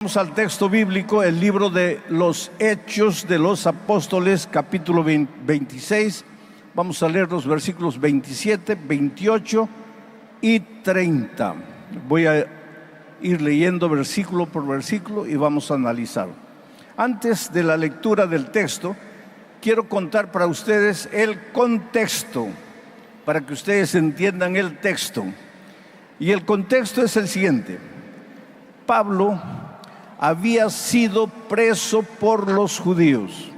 Vamos al texto bíblico, el libro de los Hechos de los Apóstoles, capítulo 26. Vamos a leer los versículos 27, 28 y 30. Voy a ir leyendo versículo por versículo y vamos a analizarlo. Antes de la lectura del texto, quiero contar para ustedes el contexto, para que ustedes entiendan el texto. Y el contexto es el siguiente: Pablo había sido preso por los judíos.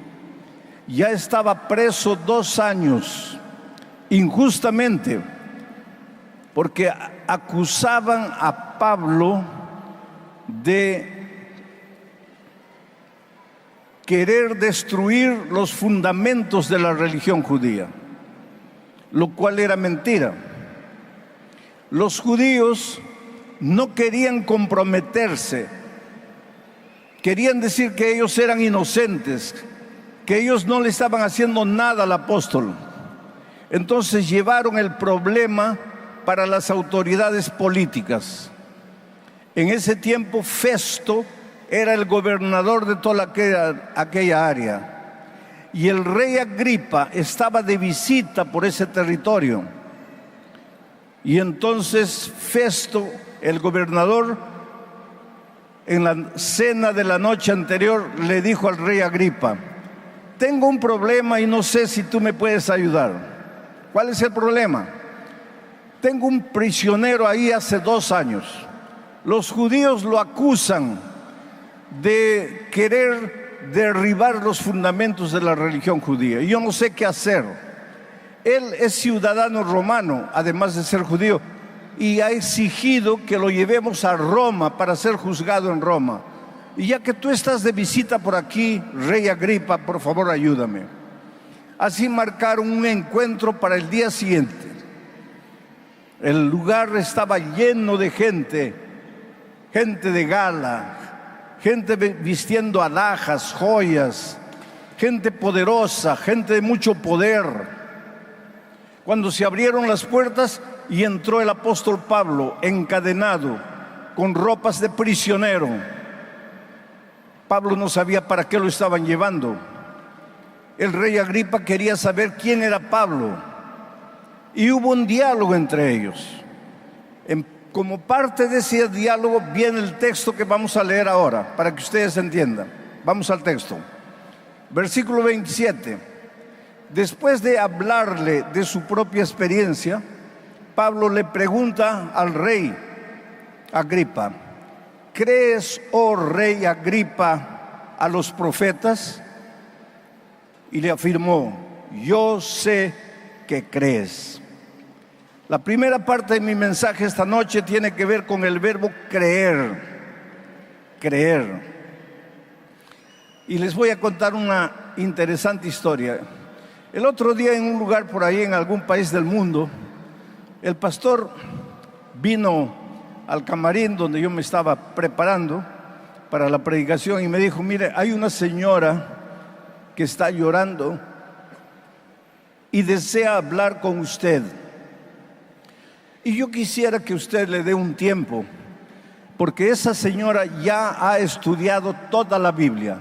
Ya estaba preso 2 años, injustamente, porque acusaban a Pablo de querer destruir los fundamentos de la religión judía, lo cual era mentira. Los judíos no querían comprometerse. Querían decir que ellos eran inocentes, que ellos no le estaban haciendo nada al apóstol. Entonces llevaron el problema para las autoridades políticas. En ese tiempo Festo era el gobernador de toda aquella área. Y el rey Agripa estaba de visita por ese territorio. Y entonces Festo, el gobernador, en la cena de la noche anterior, le dijo al rey Agripa: tengo un problema y no sé si tú me puedes ayudar. ¿Cuál es el problema? Tengo un prisionero ahí hace 2 años. Los judíos lo acusan de querer derribar los fundamentos de la religión judía. Y yo no sé qué hacer. Él es ciudadano romano, además de ser judío, y ha exigido que lo llevemos a Roma para ser juzgado en Roma. Y ya que tú estás de visita por aquí, rey Agripa, por favor ayúdame. Así marcaron un encuentro para el día siguiente. El lugar estaba lleno de gente de gala, gente vistiendo alhajas, joyas, gente poderosa, gente de mucho poder. Cuando se abrieron las puertas y entró el apóstol Pablo encadenado, con ropas de prisionero. Pablo no sabía para qué lo estaban llevando. El rey Agripa quería saber quién era Pablo. Y hubo un diálogo entre ellos. Como parte de ese diálogo viene el texto que vamos a leer ahora, para que ustedes entiendan. Vamos al texto. Versículo 27. Después de hablarle de su propia experiencia, Pablo le pregunta al rey Agripa: ¿crees, oh rey Agripa, a los profetas? Y le afirmó: yo sé que crees. La primera parte de mi mensaje esta noche tiene que ver con el verbo creer. Creer. Y les voy a contar una interesante historia. El otro día, en un lugar por ahí, en algún país del mundo, el pastor vino al camarín donde yo me estaba preparando para la predicación y me dijo: mire, hay una señora que está llorando y desea hablar con usted. Y yo quisiera que usted le dé un tiempo, porque esa señora ya ha estudiado toda la Biblia,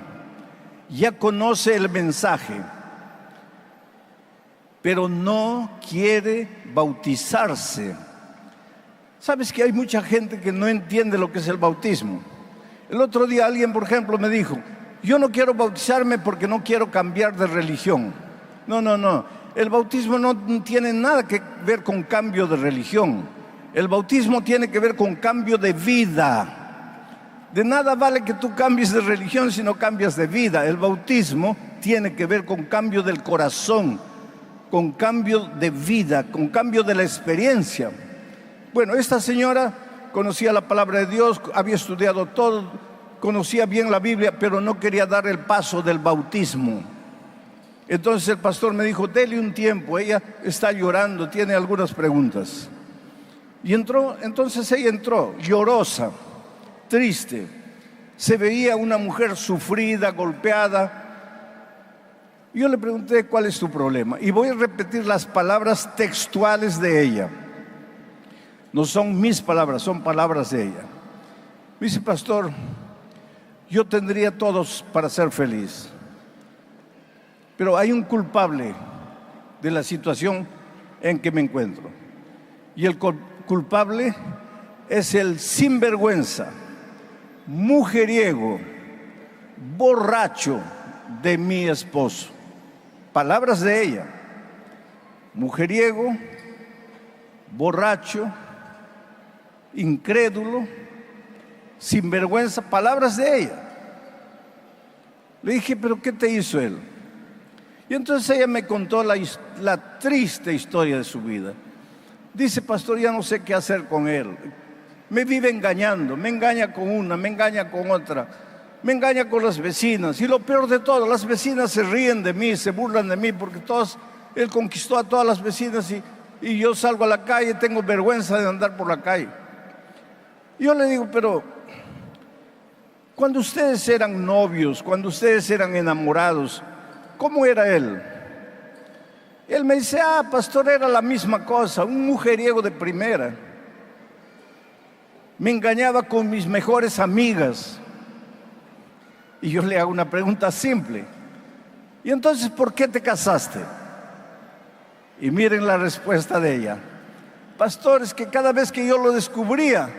ya conoce el mensaje, pero no quiere bautizarse. ¿Sabes que hay mucha gente que no entiende lo que es el bautismo? El otro día alguien, por ejemplo, me dijo: yo no quiero bautizarme porque no quiero cambiar de religión. No. El bautismo no tiene nada que ver con cambio de religión. El bautismo tiene que ver con cambio de vida. De nada vale que tú cambies de religión si no cambias de vida. El bautismo tiene que ver con cambio del corazón, con cambio de vida, con cambio de la experiencia. Bueno, esta señora conocía la palabra de Dios, había estudiado todo, conocía bien la Biblia, pero no quería dar el paso del bautismo. Entonces el pastor me dijo: dele un tiempo, ella está llorando, tiene algunas preguntas. Y entonces ella entró, llorosa, triste. Se veía una mujer sufrida, golpeada. Yo le pregunté: ¿cuál es tu problema? Y voy a repetir las palabras textuales de ella. No son mis palabras, son palabras de ella. Me dice: pastor, yo tendría todos para ser feliz. Pero hay un culpable de la situación en que me encuentro. Y el culpable es el sinvergüenza, mujeriego, borracho de mi esposo. Palabras de ella. Mujeriego, borracho, incrédulo, sinvergüenza, palabras de ella. Le dije, ¿pero qué te hizo él? Y entonces ella me contó la triste historia de su vida. Dice, pastor, ya no sé qué hacer con él. Me vive engañando, me engaña con una, me engaña con otra, me engaña con las vecinas. Y lo peor de todo, las vecinas se ríen de mí, se burlan de mí, porque él conquistó a todas las vecinas y yo salgo a la calle, tengo vergüenza de andar por la calle. Yo le digo, pero cuando ustedes eran novios, cuando ustedes eran enamorados, ¿cómo era él? Él me dice, pastor, era la misma cosa, un mujeriego de primera. Me engañaba con mis mejores amigas. Y yo le hago una pregunta simple. ¿Y entonces por qué te casaste? Y miren la respuesta de ella. Pastor, es que cada vez que yo lo descubría,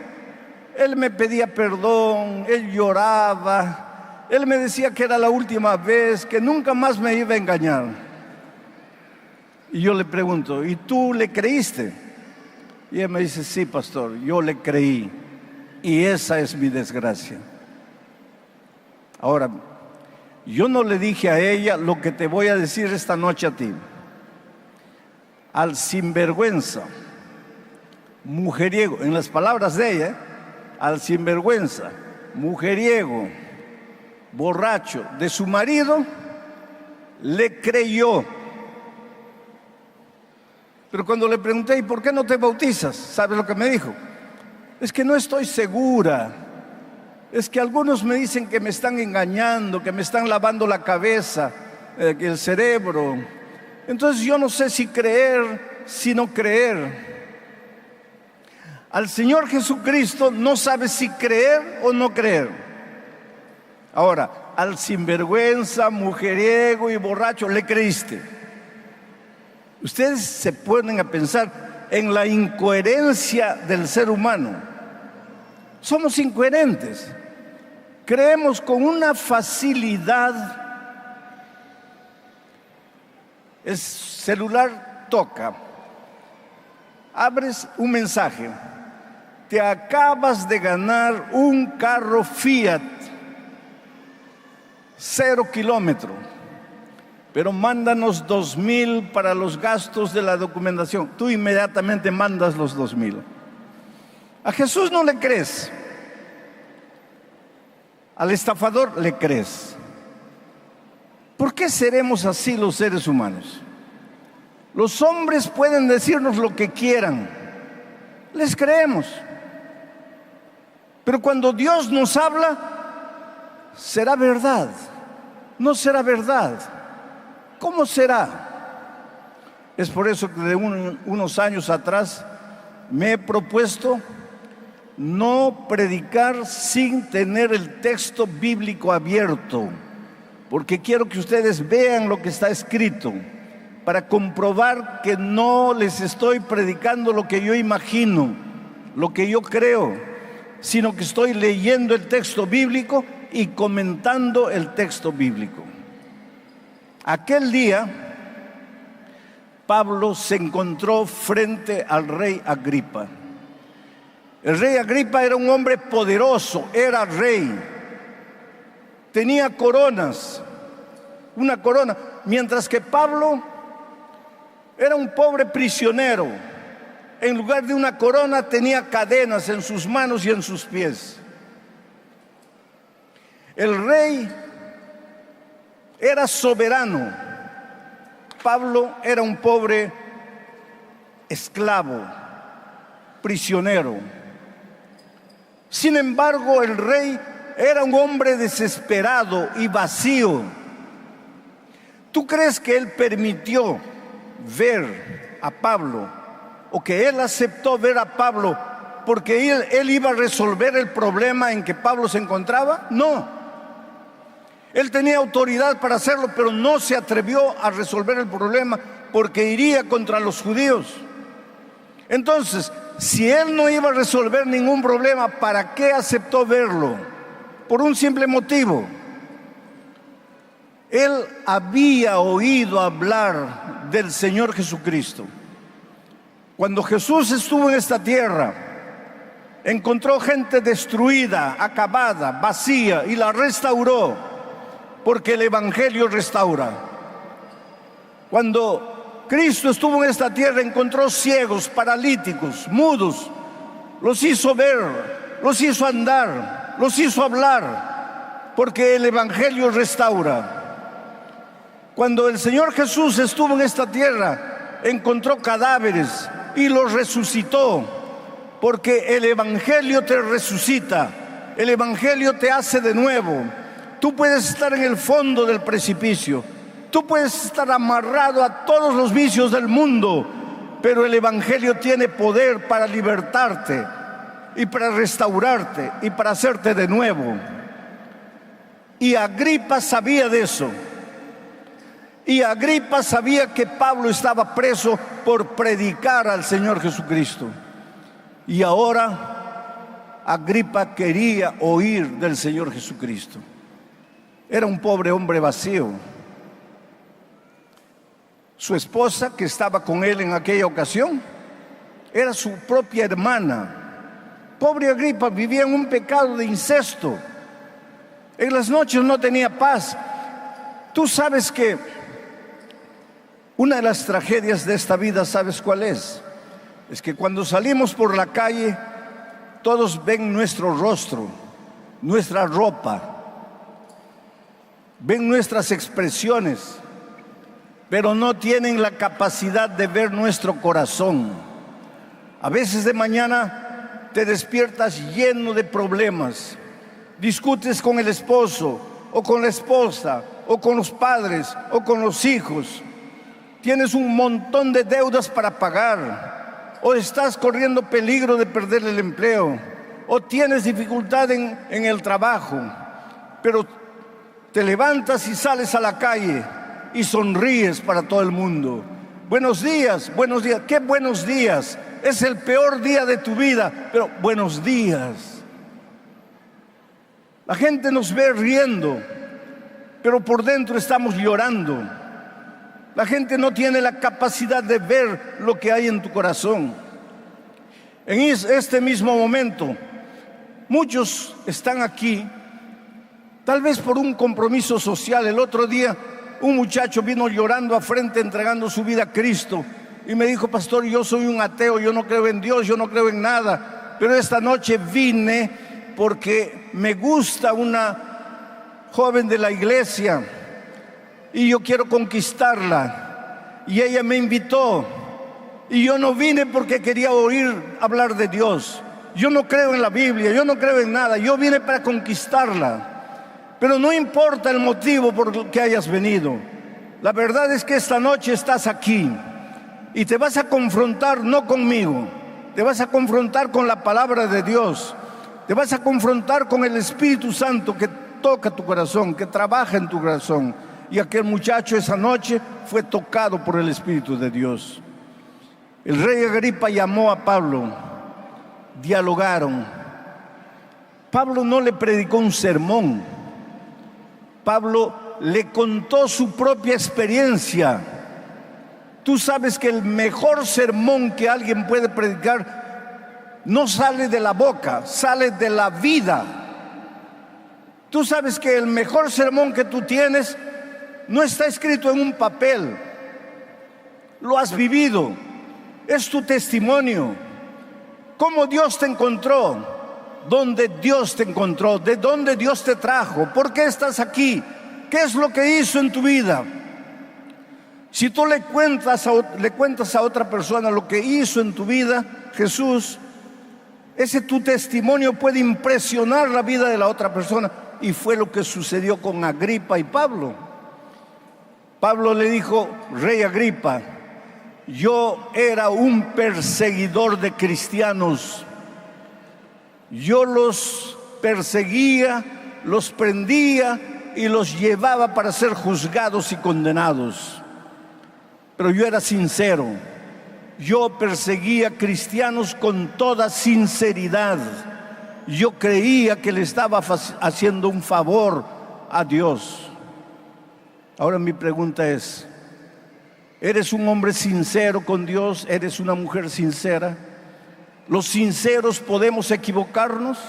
él me pedía perdón, él lloraba, él me decía que era la última vez, que nunca más me iba a engañar. Y yo le pregunto, ¿y tú le creíste? Y ella me dice, sí, pastor, yo le creí. Y esa es mi desgracia. Ahora, yo no le dije a ella lo que te voy a decir esta noche a ti. Al sinvergüenza, mujeriego, en las palabras de ella, al sinvergüenza, mujeriego, borracho de su marido, le creyó. Pero cuando le pregunté, ¿y por qué no te bautizas? ¿Sabes lo que me dijo? Es que no estoy segura. Es que algunos me dicen que me están engañando, que me están lavando la cabeza, el cerebro. Entonces yo no sé si creer, si no creer. Al Señor Jesucristo no sabe si creer o no creer. Ahora, al sinvergüenza, mujeriego y borracho, le creíste. Ustedes se ponen a pensar en la incoherencia del ser humano. Somos incoherentes. Creemos con una facilidad. El celular toca. Abres un mensaje. Te acabas de ganar un carro Fiat, 0 kilómetro, pero mándanos 2,000 para los gastos de la documentación. Tú inmediatamente mandas los 2,000. A Jesús no le crees. Al estafador le crees. ¿Por qué seremos así los seres humanos? Los hombres pueden decirnos lo que quieran, les creemos. Pero cuando Dios nos habla, ¿será verdad? ¿No será verdad? ¿Cómo será? Es por eso que de unos años atrás me he propuesto no predicar sin tener el texto bíblico abierto, porque quiero que ustedes vean lo que está escrito, para comprobar que no les estoy predicando lo que yo imagino, lo que yo creo, sino que estoy leyendo el texto bíblico y comentando el texto bíblico. Aquel día, Pablo se encontró frente al rey Agripa. El rey Agripa era un hombre poderoso, era rey, tenía coronas, una corona, mientras que Pablo era un pobre prisionero. En lugar de una corona tenía cadenas en sus manos y en sus pies. El rey era soberano. Pablo era un pobre esclavo, prisionero. Sin embargo, el rey era un hombre desesperado y vacío. ¿Tú crees que él permitió ver a Pablo, o que él aceptó ver a Pablo porque él iba a resolver el problema en que Pablo se encontraba? No. Él tenía autoridad para hacerlo, pero no se atrevió a resolver el problema porque iría contra los judíos. Entonces, si él no iba a resolver ningún problema, ¿para qué aceptó verlo? Por un simple motivo. Él había oído hablar del Señor Jesucristo. Cuando Jesús estuvo en esta tierra, encontró gente destruida, acabada, vacía, y la restauró, porque el Evangelio restaura. Cuando Cristo estuvo en esta tierra, encontró ciegos, paralíticos, mudos, los hizo ver, los hizo andar, los hizo hablar, porque el Evangelio restaura. Cuando el Señor Jesús estuvo en esta tierra, encontró cadáveres y los resucitó, porque el Evangelio te resucita, el Evangelio te hace de nuevo. Tú puedes estar en el fondo del precipicio, tú puedes estar amarrado a todos los vicios del mundo, pero el Evangelio tiene poder para libertarte y para restaurarte y para hacerte de nuevo. Y Agripa sabía de eso. Y Agripa sabía que Pablo estaba preso por predicar al Señor Jesucristo. Y ahora Agripa quería oír del Señor Jesucristo. Era un pobre hombre vacío. Su esposa, que estaba con él en aquella ocasión, era su propia hermana. Pobre Agripa vivía en un pecado de incesto. En las noches no tenía paz. Tú sabes que una de las tragedias de esta vida, ¿sabes cuál es? Es que cuando salimos por la calle, todos ven nuestro rostro, nuestra ropa, ven nuestras expresiones, pero no tienen la capacidad de ver nuestro corazón. A veces de mañana te despiertas lleno de problemas, discutes con el esposo, o con la esposa, o con los padres, o con los hijos. Tienes un montón de deudas para pagar, o estás corriendo peligro de perder el empleo, o tienes dificultad en el trabajo, pero te levantas y sales a la calle y sonríes para todo el mundo. Buenos días, qué buenos días. Es el peor día de tu vida, pero buenos días. La gente nos ve riendo, pero por dentro estamos llorando. La gente no tiene la capacidad de ver lo que hay en tu corazón. En este mismo momento, muchos están aquí, tal vez por un compromiso social. El otro día, un muchacho vino llorando a frente, entregando su vida a Cristo, y me dijo: pastor, yo soy un ateo, yo no creo en Dios, yo no creo en nada, pero esta noche vine porque me gusta una joven de la iglesia y yo quiero conquistarla, y ella me invitó, y yo no vine porque quería oír hablar de Dios. Yo no creo en la Biblia, yo no creo en nada, yo vine para conquistarla. Pero no importa el motivo por el que hayas venido, la verdad es que esta noche estás aquí y te vas a confrontar no conmigo, te vas a confrontar con la palabra de Dios, te vas a confrontar con el Espíritu Santo que toca tu corazón, que trabaja en tu corazón. Y aquel muchacho esa noche fue tocado por el Espíritu de Dios. El rey Agripa llamó a Pablo, dialogaron. Pablo no le predicó un sermón, Pablo le contó su propia experiencia. Tú sabes que el mejor sermón que alguien puede predicar no sale de la boca, sale de la vida. Tú sabes que el mejor sermón que tú tienes no está escrito en un papel, lo has vivido, es tu testimonio. ¿Cómo Dios te encontró? ¿Dónde Dios te encontró? ¿De dónde Dios te trajo? ¿Por qué estás aquí? ¿Qué es lo que hizo en tu vida? Si tú le cuentas a otra persona lo que hizo en tu vida Jesús, ese tu testimonio puede impresionar la vida de la otra persona. Y fue lo que sucedió con Agripa y Pablo. Pablo le dijo: rey Agripa, yo era un perseguidor de cristianos. Yo los perseguía, los prendía y los llevaba para ser juzgados y condenados. Pero yo era sincero. Yo perseguía cristianos con toda sinceridad. Yo creía que le estaba haciendo un favor a Dios. Ahora mi pregunta es, ¿eres un hombre sincero con Dios? ¿Eres una mujer sincera? ¿Los sinceros podemos equivocarnos?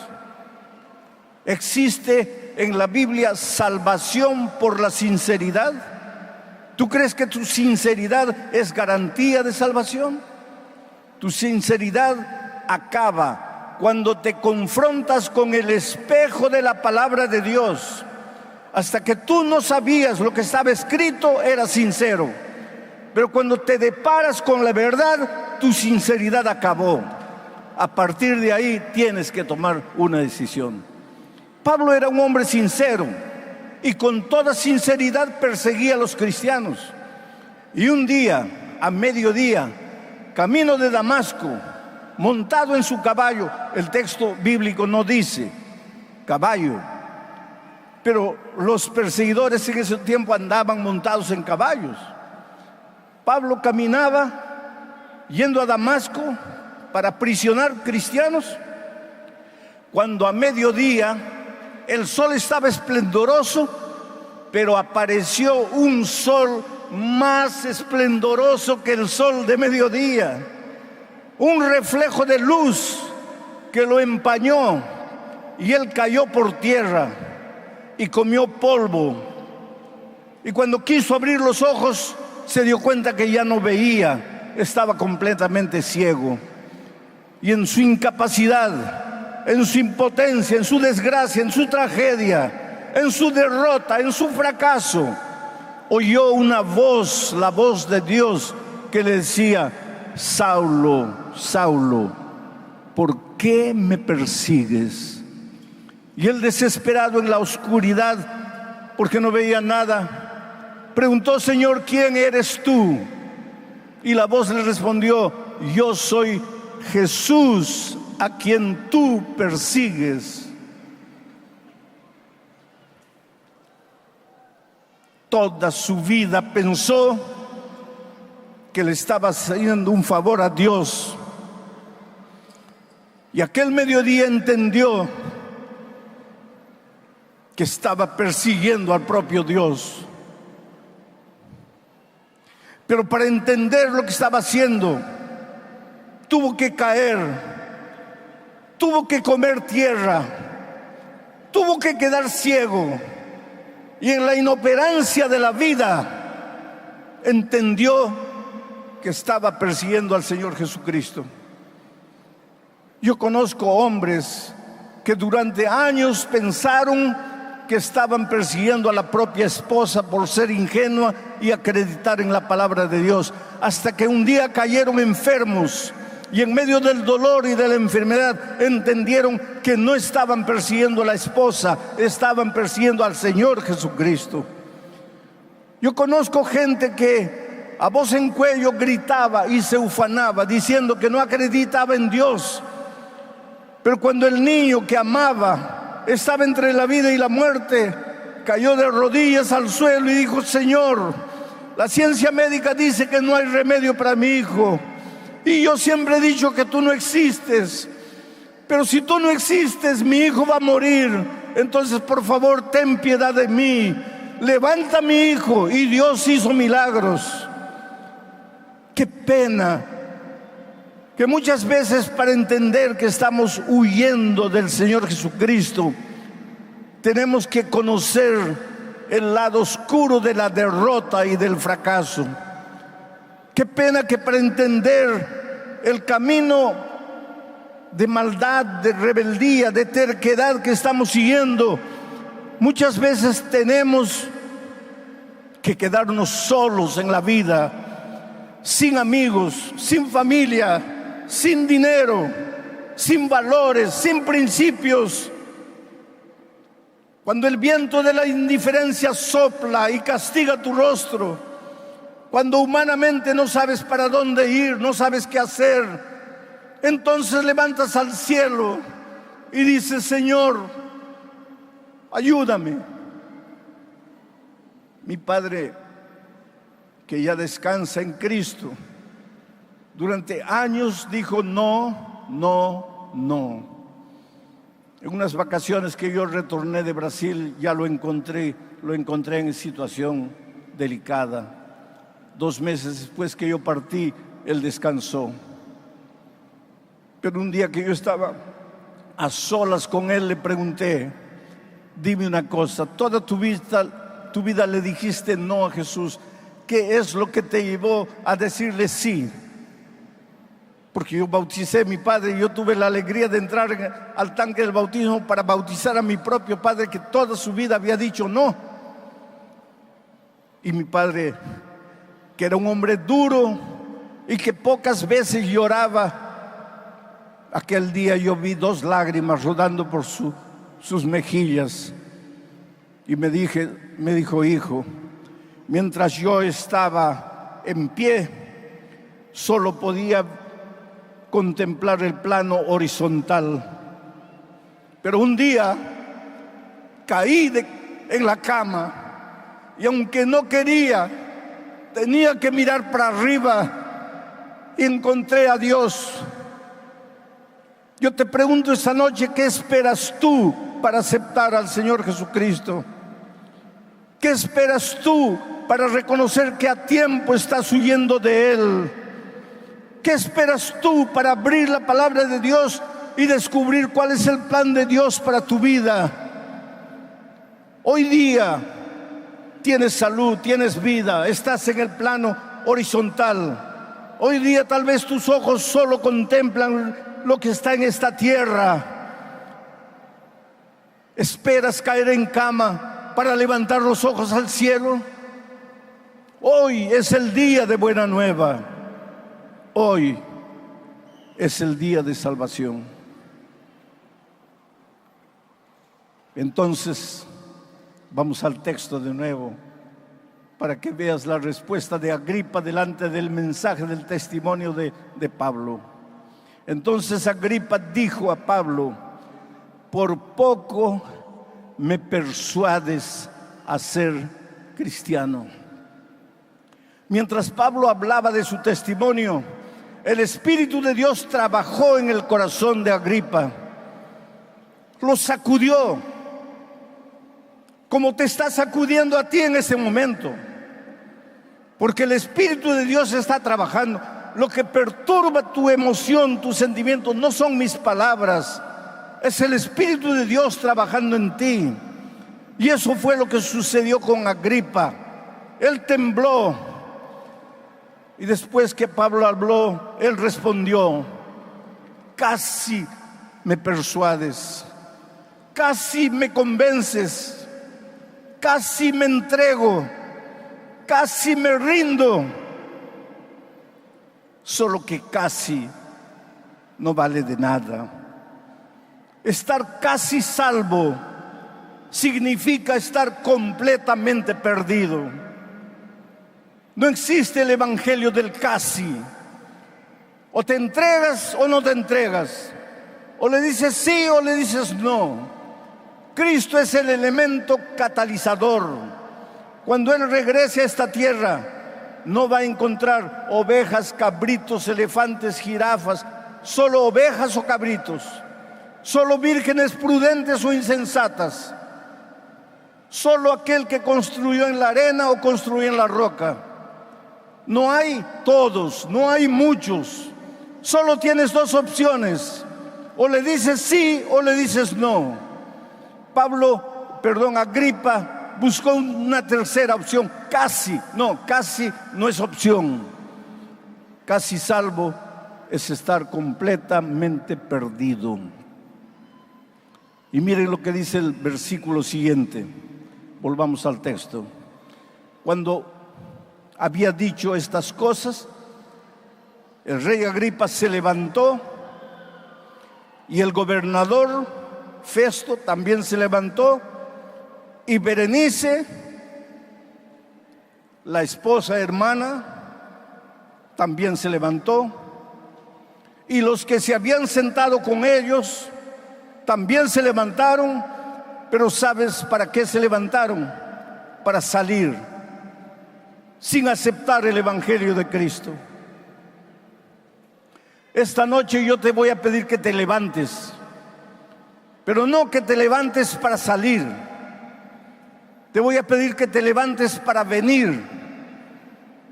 ¿Existe en la Biblia salvación por la sinceridad? ¿Tú crees que tu sinceridad es garantía de salvación? Tu sinceridad acaba cuando te confrontas con el espejo de la palabra de Dios. Hasta que tú no sabías lo que estaba escrito, eras sincero. Pero cuando te deparas con la verdad, tu sinceridad acabó. A partir de ahí tienes que tomar una decisión. Pablo era un hombre sincero y con toda sinceridad perseguía a los cristianos. Y un día, a mediodía, camino de Damasco, montado en su caballo, el texto bíblico no dice caballo, pero los perseguidores en ese tiempo andaban montados en caballos. Pablo caminaba yendo a Damasco para aprisionar cristianos, cuando a mediodía el sol estaba esplendoroso, pero apareció un sol más esplendoroso que el sol de mediodía, un reflejo de luz que lo empañó, y él cayó por tierra y comió polvo. Y cuando quiso abrir los ojos, se dio cuenta que ya no veía, estaba completamente ciego. Y en su incapacidad, en su impotencia, en su desgracia, en su tragedia, en su derrota, en su fracaso, oyó una voz, la voz de Dios, que le decía: Saulo, Saulo, ¿por qué me persigues? Y él, desesperado en la oscuridad, porque no veía nada, preguntó: Señor, ¿quién eres tú? Y la voz le respondió: yo soy Jesús, a quien tú persigues. Toda su vida pensó que le estaba haciendo un favor a Dios. Y aquel mediodía entendió que estaba persiguiendo al propio Dios. Pero para entender lo que estaba haciendo, tuvo que caer, tuvo que comer tierra, tuvo que quedar ciego. Y en la inoperancia de la vida entendió que estaba persiguiendo al Señor Jesucristo. Yo conozco hombres que durante años pensaron que estaban persiguiendo a la propia esposa por ser ingenua y acreditar en la palabra de Dios, hasta que un día cayeron enfermos y en medio del dolor y de la enfermedad entendieron que no estaban persiguiendo a la esposa, estaban persiguiendo al Señor Jesucristo. Yo conozco gente que a voz en cuello gritaba y se ufanaba diciendo que no acreditaba en Dios, pero cuando el niño que amaba estaba entre la vida y la muerte, cayó de rodillas al suelo y dijo: Señor, la ciencia médica dice que no hay remedio para mi hijo, y yo siempre he dicho que tú no existes, pero si tú no existes, mi hijo va a morir. Entonces, por favor, ten piedad de mí, levanta a mi hijo. Y Dios hizo milagros. Qué pena que muchas veces, para entender que estamos huyendo del Señor Jesucristo, tenemos que conocer el lado oscuro de la derrota y del fracaso. Qué pena que para entender el camino de maldad, de rebeldía, de terquedad que estamos siguiendo, muchas veces tenemos que quedarnos solos en la vida, sin amigos, sin familia, sin dinero, sin valores, sin principios. Cuando el viento de la indiferencia sopla y castiga tu rostro, cuando humanamente no sabes para dónde ir, no sabes qué hacer, entonces levantas al cielo y dices: Señor, ayúdame. Mi padre, que ya descansa en Cristo, durante años dijo no, no, no. En unas vacaciones que yo retorné de Brasil, ya lo encontré en situación delicada. 2 meses después que yo partí, él descansó. Pero un día que yo estaba a solas con él, le pregunté: dime una cosa, toda tu vida le dijiste no a Jesús, ¿qué es lo que te llevó a decirle sí? Porque yo bauticé a mi padre y yo tuve la alegría de entrar al tanque del bautismo para bautizar a mi propio padre, que toda su vida había dicho no. Y mi padre, que era un hombre duro y que pocas veces lloraba, aquel día yo vi 2 lágrimas rodando por sus mejillas. Y me dijo: hijo, mientras yo estaba en pie, solo podía contemplar el plano horizontal. Pero un día caí en la cama, y aunque no quería, tenía que mirar para arriba y encontré a Dios. Yo te pregunto esta noche, ¿qué esperas tú para aceptar al Señor Jesucristo? ¿Qué esperas tú para reconocer que a tiempo estás huyendo de Él? ¿Qué esperas tú para abrir la palabra de Dios y descubrir cuál es el plan de Dios para tu vida? Hoy día tienes salud, tienes vida, estás en el plano horizontal. Hoy día tal vez tus ojos solo contemplan lo que está en esta tierra. ¿Esperas caer en cama para levantar los ojos al cielo? Hoy es el día de buena nueva. Hoy es el día de salvación. Entonces, vamos al texto de nuevo para que veas la respuesta de Agripa delante del mensaje del testimonio de Pablo. Entonces Agripa dijo a Pablo: por poco me persuades a ser cristiano. Mientras Pablo hablaba de su testimonio, el Espíritu de Dios trabajó en el corazón de Agripa. Lo sacudió, como te está sacudiendo a ti en ese momento. Porque el Espíritu de Dios está trabajando. Lo que perturba tu emoción, tus sentimientos, no son mis palabras. Es el Espíritu de Dios trabajando en ti. Y eso fue lo que sucedió con Agripa. Él tembló. Y después que Pablo habló, él respondió: casi me persuades, casi me convences, casi me entrego, casi me rindo. Solo que casi no vale de nada. Estar casi salvo significa estar completamente perdido. No existe el evangelio del casi. O te entregas o no te entregas. O le dices sí o le dices no. Cristo es el elemento catalizador. Cuando Él regrese a esta tierra, no va a encontrar ovejas, cabritos, elefantes, jirafas. Solo ovejas o cabritos. Solo vírgenes prudentes o insensatas. Solo aquel que construyó en la arena o construyó en la roca. No hay todos, no hay muchos. Solo tienes 2 opciones. O le dices sí o le dices no. Agripa buscó una tercera opción. Casi no es opción. Casi salvo es estar completamente perdido. Y miren lo que dice el versículo siguiente. Volvamos al texto. Cuando había dicho estas cosas, el rey Agripa se levantó y el gobernador Festo también se levantó, y Berenice, la esposa hermana, también se levantó, y los que se habían sentado con ellos también se levantaron. Pero ¿sabes para qué se levantaron? Para salir sin aceptar el Evangelio de Cristo. Esta noche yo te voy a pedir que te levantes, pero no que te levantes para salir. Te voy a pedir que te levantes para venir,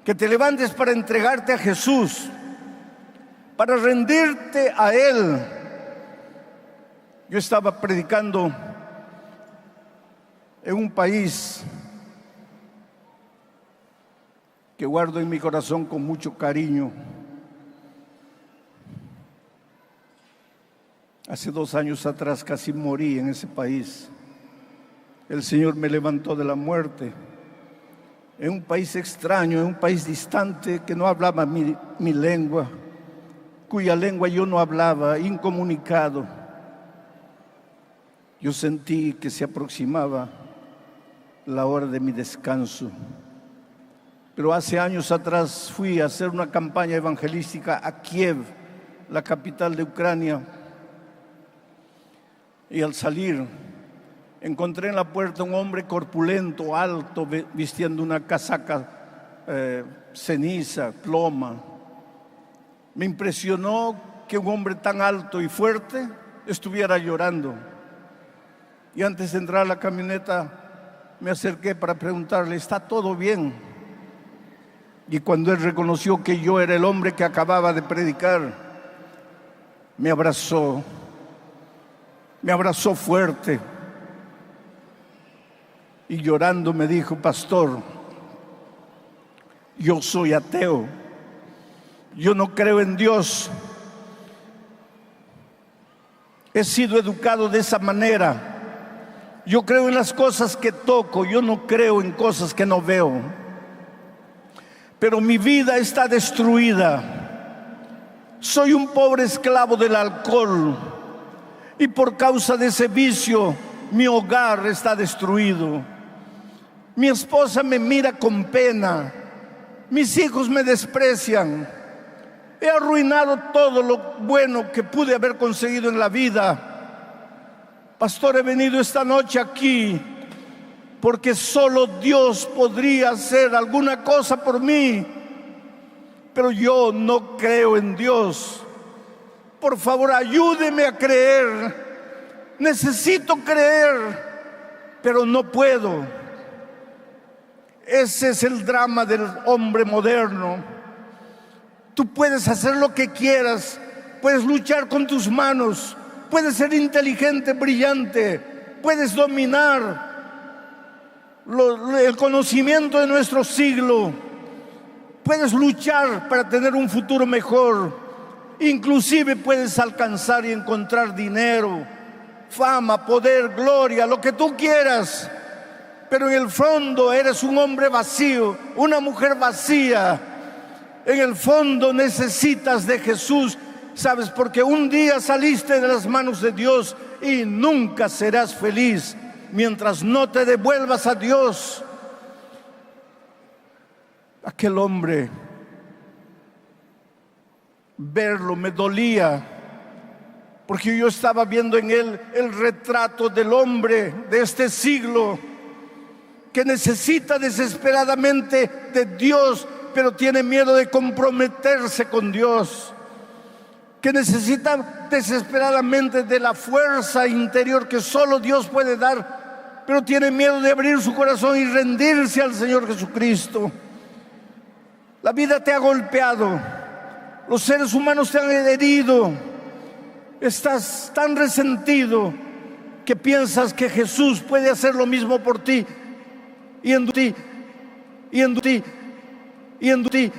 que te levantes para entregarte a Jesús, para rendirte a Él. Yo estaba predicando en un país que guardo en mi corazón con mucho cariño. Hace 2 años atrás casi morí en ese país. El Señor me levantó de la muerte. En un país extraño, en un país distante que no hablaba mi lengua, cuya lengua yo no hablaba, incomunicado. Yo sentí que se aproximaba la hora de mi descanso. Pero hace años atrás fui a hacer una campaña evangelística a Kiev, la capital de Ucrania. Y al salir, encontré en la puerta un hombre corpulento, alto, vistiendo una casaca ceniza, ploma. Me impresionó que un hombre tan alto y fuerte estuviera llorando. Y antes de entrar a la camioneta, me acerqué para preguntarle, ¿está todo bien? Y cuando él reconoció que yo era el hombre que acababa de predicar, me abrazó fuerte y llorando me dijo, pastor, yo soy ateo, yo no creo en Dios, he sido educado de esa manera, yo creo en las cosas que toco, yo no creo en cosas que no veo, pero mi vida está destruida, soy un pobre esclavo del alcohol, y por causa de ese vicio, mi hogar está destruido. Mi esposa me mira con pena. Mis hijos me desprecian. He arruinado todo lo bueno que pude haber conseguido en la vida. Pastor, he venido esta noche aquí porque solo Dios podría hacer alguna cosa por mí. Pero yo no creo en Dios. Por favor, ayúdeme a creer. Necesito creer, pero no puedo. Ese es el drama del hombre moderno. Tú puedes hacer lo que quieras, puedes luchar con tus manos, puedes ser inteligente, brillante, puedes dominar el conocimiento de nuestro siglo, puedes luchar para tener un futuro mejor. Inclusive puedes alcanzar y encontrar dinero, fama, poder, gloria, lo que tú quieras. Pero en el fondo eres un hombre vacío, una mujer vacía. En el fondo necesitas de Jesús, ¿sabes? Porque un día saliste de las manos de Dios y nunca serás feliz mientras no te devuelvas a Dios. Aquel hombre, verlo me dolía, porque yo estaba viendo en él el retrato del hombre de este siglo que necesita desesperadamente de Dios, pero tiene miedo de comprometerse con Dios, que necesita desesperadamente de la fuerza interior que solo Dios puede dar, pero tiene miedo de abrir su corazón y rendirse al Señor Jesucristo. La vida te ha golpeado, los seres humanos te han herido, estás tan resentido que piensas que Jesús puede hacer lo mismo por ti, y en ti, y en ti, y en ti.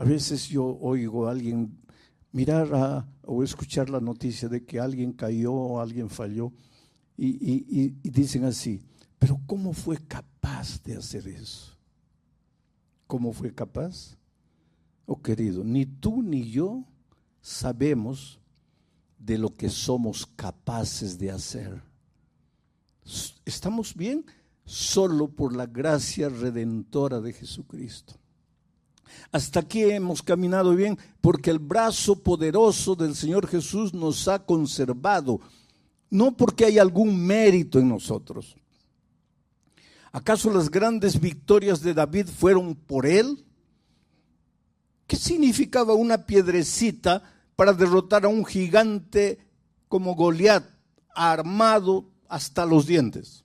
veces yo oigo a alguien mirar o escuchar la noticia de que alguien cayó o alguien falló y dicen así, pero ¿cómo fue capaz de hacer eso? ¿Cómo fue capaz? Oh querido, ni tú ni yo sabemos de lo que somos capaces de hacer. ¿Estamos bien? Solo por la gracia redentora de Jesucristo. Hasta aquí hemos caminado bien porque el brazo poderoso del Señor Jesús nos ha conservado, no porque hay algún mérito en nosotros. ¿Acaso las grandes victorias de David fueron por él? ¿Qué significaba una piedrecita para derrotar a un gigante como Goliat, armado hasta los dientes?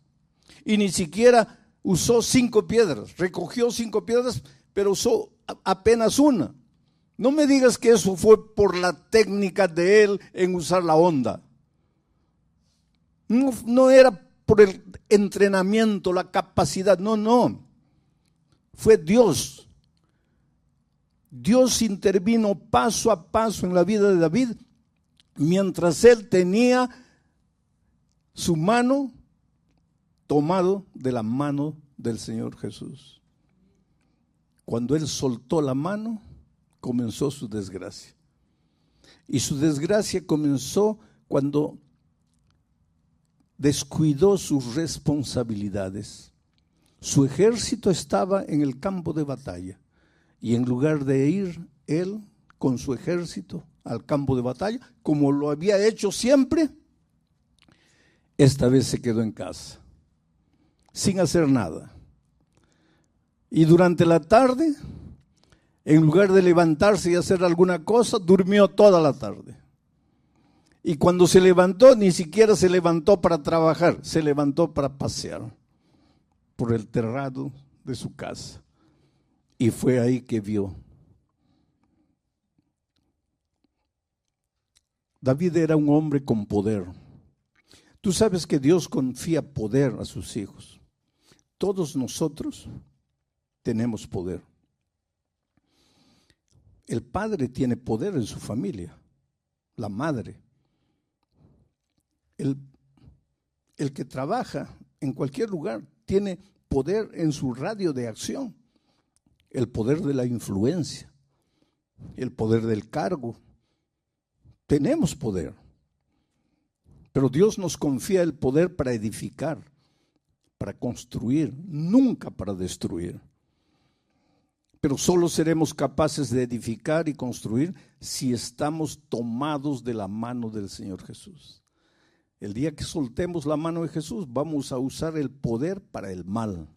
Y ni siquiera usó 5 piedras, recogió 5 piedras, pero usó apenas una. No me digas que eso fue por la técnica de él en usar la honda. No era por el entrenamiento, la capacidad, no. Fue Dios. Dios intervino paso a paso en la vida de David, mientras él tenía su mano tomado de la mano del Señor Jesús. Cuando él soltó la mano, comenzó su desgracia. Y su desgracia comenzó cuando descuidó sus responsabilidades. Su ejército estaba en el campo de batalla y en lugar de ir él con su ejército al campo de batalla, como lo había hecho siempre, esta vez se quedó en casa, sin hacer nada. Y durante la tarde, en lugar de levantarse y hacer alguna cosa, durmió toda la tarde. Y cuando se levantó, ni siquiera se levantó para trabajar, se levantó para pasear por el terrado de su casa. Y fue ahí que vio. David era un hombre con poder. Tú sabes que Dios confía poder a sus hijos. Todos nosotros tenemos poder. El padre tiene poder en su familia, la madre. El que trabaja en cualquier lugar tiene poder en su radio de acción, el poder de la influencia, el poder del cargo. Tenemos poder, pero Dios nos confía el poder para edificar, para construir, nunca para destruir. Pero solo seremos capaces de edificar y construir si estamos tomados de la mano del Señor Jesús. El día que soltemos la mano de Jesús, vamos a usar el poder para el mal.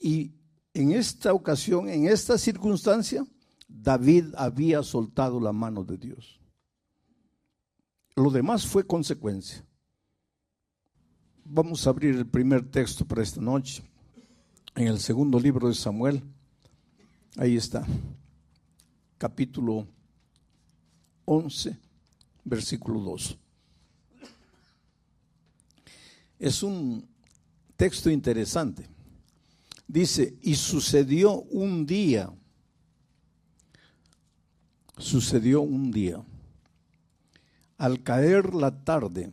Y en esta ocasión, en esta circunstancia, David había soltado la mano de Dios. Lo demás fue consecuencia. Vamos a abrir el primer texto para esta noche, en el segundo libro de Samuel. Ahí está, capítulo 11, versículo 2. Es un texto interesante. Dice, y sucedió un día, al caer la tarde,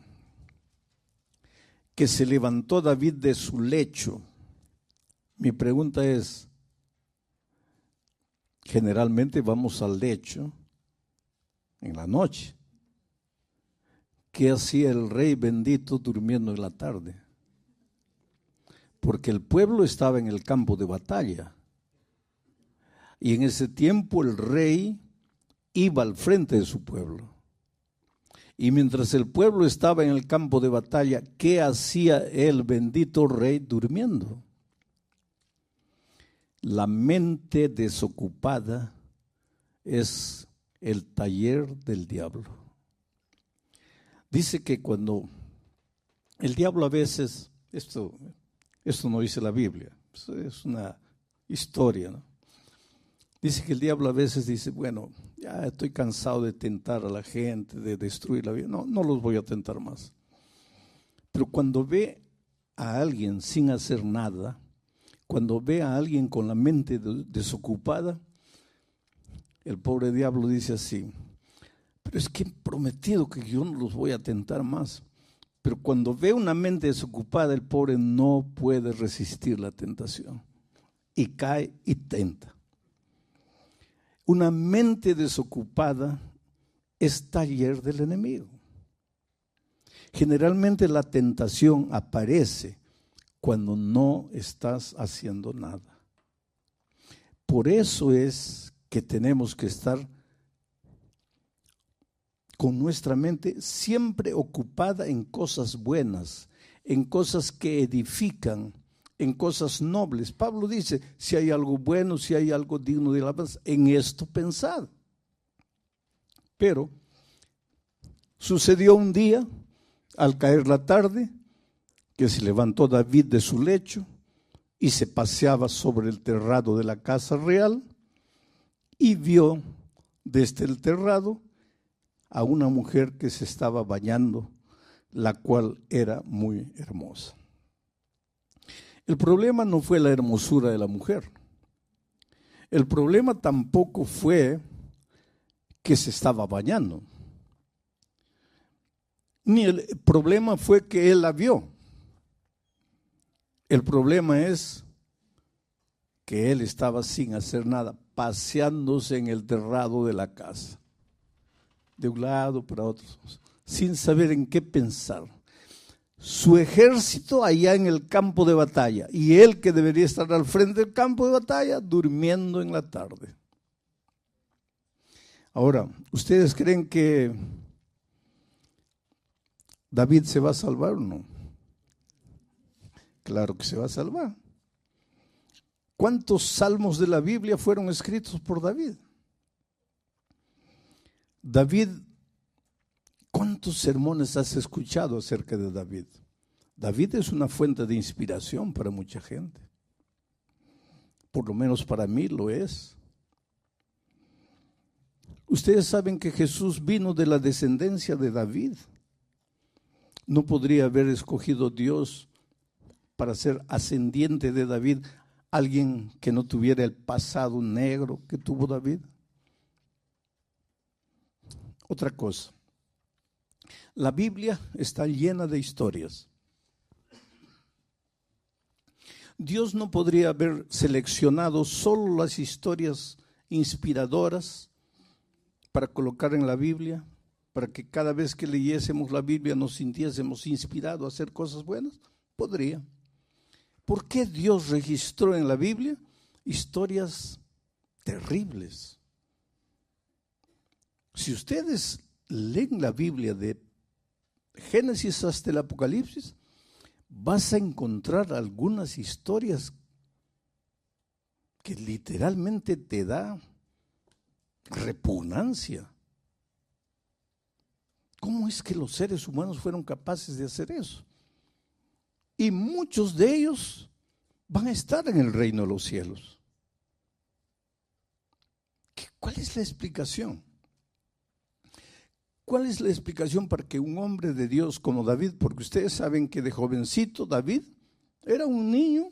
que se levantó David de su lecho. Mi pregunta es, generalmente vamos al lecho en la noche. ¿Qué hacía el rey bendito durmiendo en la tarde? Porque el pueblo estaba en el campo de batalla. Y en ese tiempo el rey iba al frente de su pueblo. Y mientras el pueblo estaba en el campo de batalla, ¿qué hacía el bendito rey durmiendo? La mente desocupada es el taller del diablo. Dice que cuando el diablo a veces, esto no dice la Biblia, es una historia, ¿no? Dice que el diablo a veces dice, bueno, ya estoy cansado de tentar a la gente, de destruir la vida, no los voy a tentar más. Pero cuando ve a alguien sin hacer nada, cuando ve a alguien con la mente desocupada, el pobre diablo dice así: pero es que he prometido que yo no los voy a tentar más. Pero cuando ve una mente desocupada, el pobre no puede resistir la tentación y cae y tenta. Una mente desocupada es taller del enemigo. Generalmente la tentación aparece cuando no estás haciendo nada. Por eso es que tenemos que estar con nuestra mente siempre ocupada en cosas buenas, en cosas que edifican, en cosas nobles. Pablo dice: si hay algo bueno, si hay algo digno de alabanza, en esto pensad. Pero sucedió un día, al caer la tarde, que se levantó David de su lecho y se paseaba sobre el terrado de la casa real y vio desde el terrado a una mujer que se estaba bañando, la cual era muy hermosa. El problema no fue la hermosura de la mujer. El problema tampoco fue que se estaba bañando. Ni el problema fue que él la vio. El problema es que él estaba sin hacer nada, paseándose en el terrado de la casa, de un lado para otro, sin saber en qué pensar. Su ejército allá en el campo de batalla y él, que debería estar al frente del campo de batalla, durmiendo en la tarde. Ahora, ¿ustedes creen que David se va a salvar o no? Claro que se va a salvar. ¿Cuántos salmos de la Biblia fueron escritos por David? David, ¿cuántos sermones has escuchado acerca de David? David es una fuente de inspiración para mucha gente. Por lo menos para mí lo es. Ustedes saben que Jesús vino de la descendencia de David. ¿No podría haber escogido Dios para ser ascendiente de David alguien que no tuviera el pasado negro que tuvo David? Otra cosa, la Biblia está llena de historias. Dios no podría haber seleccionado solo las historias inspiradoras para colocar en la Biblia, para que cada vez que leyésemos la Biblia nos sintiésemos inspirados a hacer cosas buenas. Podría. ¿Por qué Dios registró en la Biblia historias terribles? Si ustedes leen la Biblia de Génesis hasta el Apocalipsis, vas a encontrar algunas historias que literalmente te da repugnancia. ¿Cómo es que los seres humanos fueron capaces de hacer eso? Y muchos de ellos van a estar en el reino de los cielos. ¿Cuál es la explicación? ¿Cuál es la explicación para que un hombre de Dios como David, porque ustedes saben que de jovencito David era un niño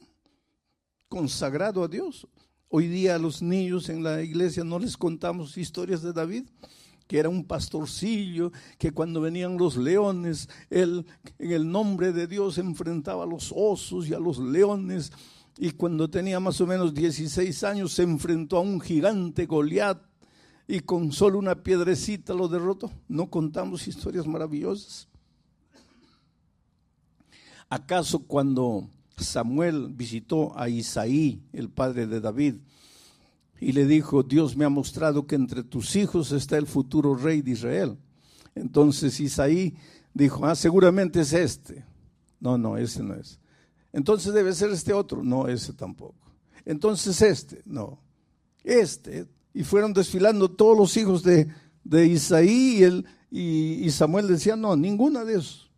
consagrado a Dios? Hoy día a los niños en la iglesia no les contamos historias de David, que era un pastorcillo, que cuando venían los leones, él en el nombre de Dios enfrentaba a los osos y a los leones, y cuando tenía más o menos 16 años se enfrentó a un gigante Goliat, y con solo una piedrecita lo derrotó. ¿No contamos historias maravillosas? ¿Acaso cuando Samuel visitó a Isaí, el padre de David, y le dijo: Dios me ha mostrado que entre tus hijos está el futuro rey de Israel? Entonces Isaí dijo: seguramente es este. No, ese no es. Entonces debe ser este otro. No, ese tampoco. Entonces este. No, este. Y fueron desfilando todos los hijos de Isaí y Samuel decía: no, ninguna de esos.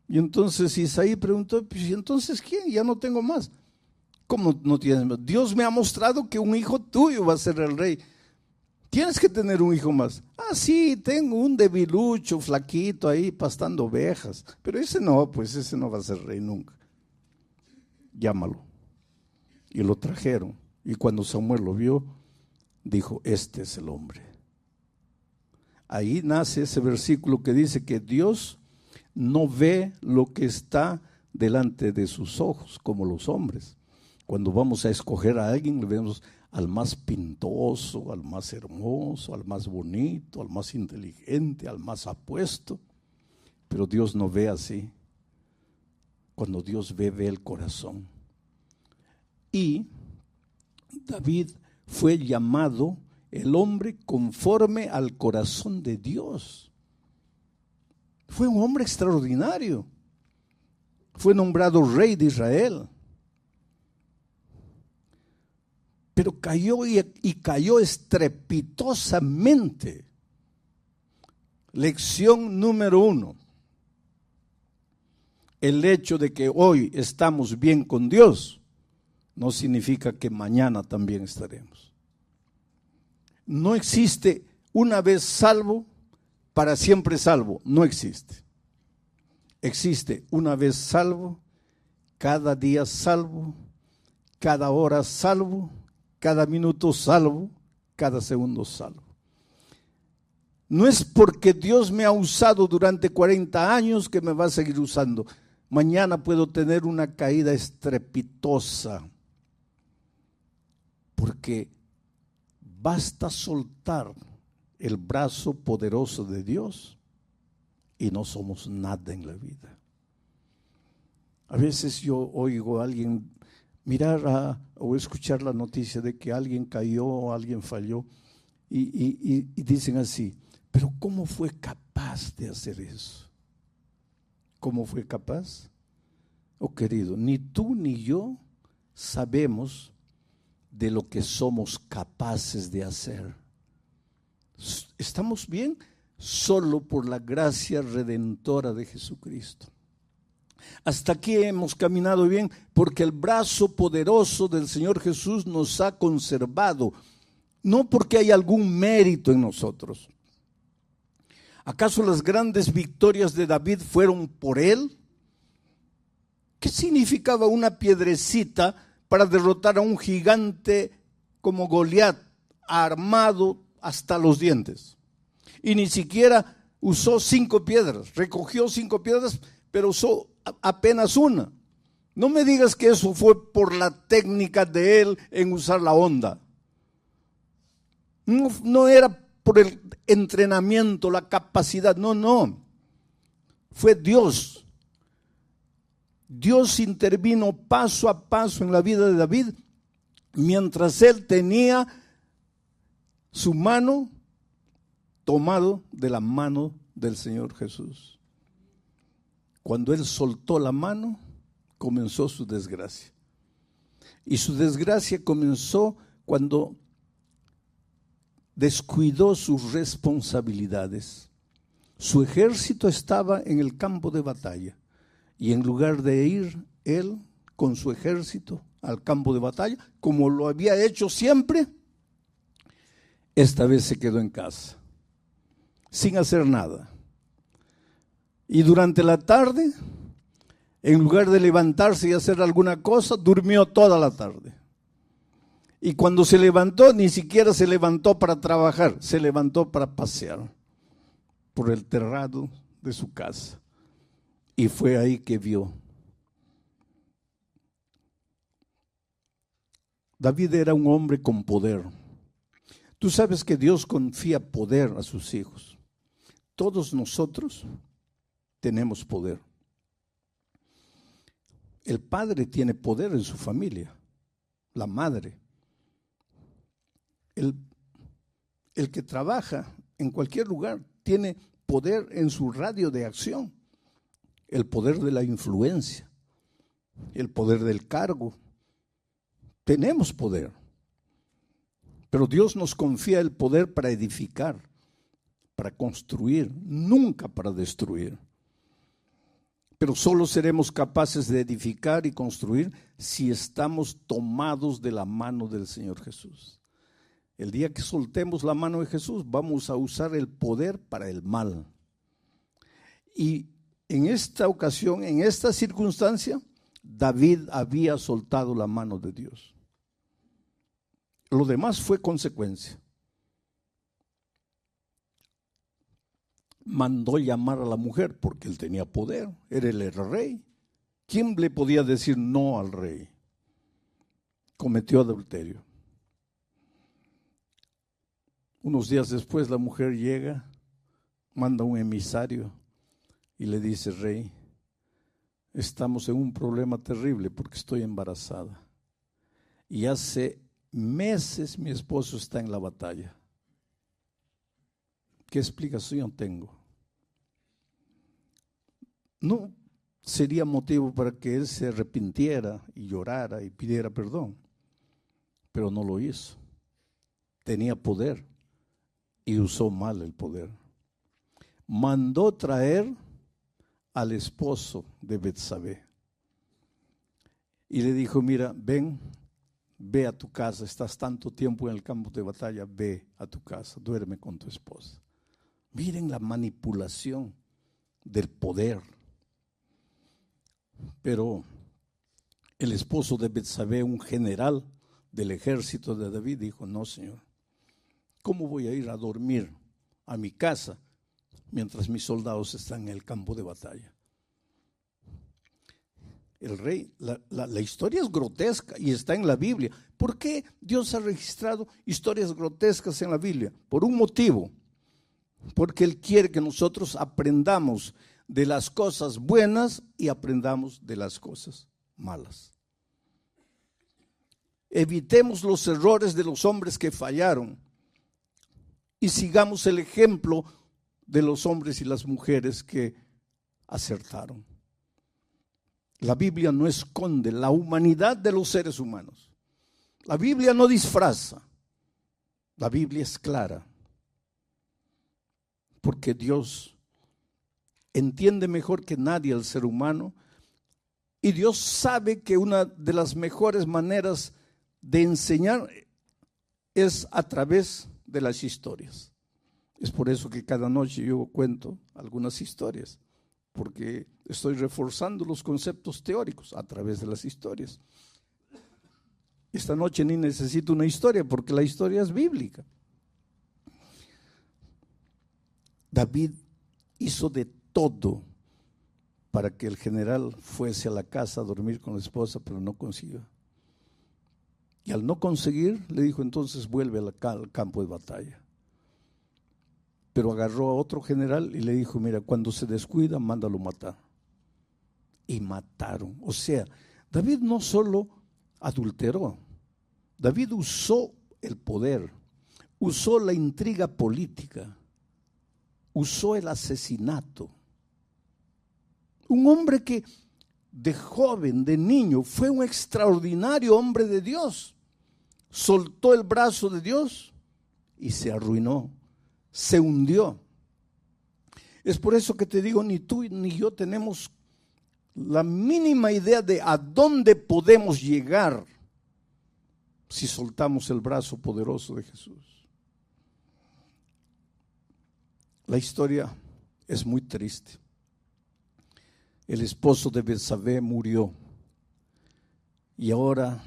Y entonces Isaí preguntó: pues, ¿y entonces quién? Ya no tengo más. ¿Cómo no tienes más? Dios me ha mostrado que un hijo tuyo va a ser el rey. Tienes que tener un hijo más. Sí, tengo un debilucho, flaquito ahí pastando ovejas. Pero ese no, pues ese no va a ser rey nunca. Llámalo. Y lo trajeron. Y cuando Samuel lo vio, dijo, este es el hombre. Ahí nace ese versículo que dice que Dios no ve lo que está delante de sus ojos, como los hombres. Cuando vamos a escoger a alguien, le vemos al más pintoso, al más hermoso, al más bonito, al más inteligente, al más apuesto. Pero Dios no ve así. Cuando Dios ve el corazón. Y David fue llamado el hombre conforme al corazón de Dios. Fue un hombre extraordinario. Fue nombrado rey de Israel. Pero cayó y cayó estrepitosamente. Lección número 1. El hecho de que hoy estamos bien con Dios no significa que mañana también estaremos. No existe una vez salvo, para siempre salvo. No existe. Existe una vez salvo, cada día salvo, cada hora salvo, cada minuto salvo, cada segundo salvo. No es porque Dios me ha usado durante 40 años que me va a seguir usando. Mañana puedo tener una caída estrepitosa, porque basta soltar el brazo poderoso de Dios y no somos nada en la vida. A veces yo oigo a alguien mirar o escuchar la noticia de que alguien cayó o alguien falló y dicen así, pero ¿cómo fue capaz de hacer eso? ¿Cómo fue capaz? Oh querido, ni tú ni yo sabemos de lo que somos capaces de hacer. ¿Estamos bien? Solo por la gracia redentora de Jesucristo. Hasta aquí hemos caminado bien porque el brazo poderoso del Señor Jesús nos ha conservado, no porque hay algún mérito en nosotros. ¿Acaso las grandes victorias de David fueron por él? ¿Qué significaba una piedrecita para derrotar a un gigante como Goliat, armado hasta los dientes? Y ni siquiera usó 5 piedras, recogió 5 piedras, pero usó apenas una. No me digas que eso fue por la técnica de él en usar la honda. No era por el entrenamiento, la capacidad, no. Fue Dios. Dios intervino paso a paso en la vida de David, mientras él tenía su mano tomado de la mano del Señor Jesús. Cuando él soltó la mano, comenzó su desgracia. Y su desgracia comenzó cuando descuidó sus responsabilidades. Su ejército estaba en el campo de batalla y en lugar de ir él con su ejército al campo de batalla, como lo había hecho siempre, esta vez se quedó en casa, sin hacer nada. Y durante la tarde, en lugar de levantarse y hacer alguna cosa, durmió toda la tarde. Y cuando se levantó, ni siquiera se levantó para trabajar, se levantó para pasear por el terrado de su casa. Y fue ahí que vio. David era un hombre con poder. Tú sabes que Dios confía poder a sus hijos. Todos nosotros tenemos poder. El padre tiene poder en su familia, la madre. El que trabaja en cualquier lugar tiene poder en su radio de acción, el poder de la influencia, el poder del cargo. Tenemos poder, pero Dios nos confía el poder para edificar, para construir, nunca para destruir. Pero solo seremos capaces de edificar y construir si estamos tomados de la mano del Señor Jesús. El día que soltemos la mano de Jesús, vamos a usar el poder para el mal. Y en esta ocasión, en esta circunstancia, David había soltado la mano de Dios. Lo demás fue consecuencia. Mandó llamar a la mujer porque él tenía poder, era el rey. ¿Quién le podía decir no al rey? Cometió adulterio. Unos días después la mujer llega, manda un emisario y le dice: rey, estamos en un problema terrible porque estoy embarazada. Y hace meses mi esposo está en la batalla. ¿Qué explicación tengo? No sería motivo para que él se arrepintiera y llorara y pidiera perdón, pero no lo hizo. Tenía poder y usó mal el poder. Mandó traer al esposo de Betsabé y le dijo: mira, ven, ve a tu casa, estás tanto tiempo en el campo de batalla, ve a tu casa, duerme con tu esposa. Miren la manipulación del poder. Pero el esposo de Betsabé, un general del ejército de David, dijo: no, señor, ¿cómo voy a ir a dormir a mi casa mientras mis soldados están en el campo de batalla? El rey, la historia es grotesca y está en la Biblia. ¿Por qué Dios ha registrado historias grotescas en la Biblia? Por un motivo, porque Él quiere que nosotros aprendamos de las cosas buenas y aprendamos de las cosas malas. Evitemos los errores de los hombres que fallaron y sigamos el ejemplo de los hombres y las mujeres que acertaron. La Biblia no esconde la humanidad de los seres humanos. La Biblia no disfraza. La Biblia es clara. Porque Dios entiende mejor que nadie al ser humano y Dios sabe que una de las mejores maneras de enseñar es a través de las historias. Es por eso que cada noche yo cuento algunas historias, porque estoy reforzando los conceptos teóricos a través de las historias. Esta noche ni necesito una historia porque la historia es bíblica. David hizo de todo para que el general fuese a la casa a dormir con la esposa, pero no consiguió. Y al no conseguir, le dijo: entonces vuelve al campo de batalla. Pero agarró a otro general y le dijo: mira, cuando se descuida, mándalo matar. Y mataron. O sea, David no solo adulteró, David usó el poder, usó la intriga política, usó el asesinato. Un hombre que de joven, de niño, fue un extraordinario hombre de Dios. Soltó el brazo de Dios y se arruinó, se hundió. Es por eso que te digo, ni tú ni yo tenemos la mínima idea de a dónde podemos llegar si soltamos el brazo poderoso de Jesús. La historia es muy triste. El esposo de Betsabé murió y ahora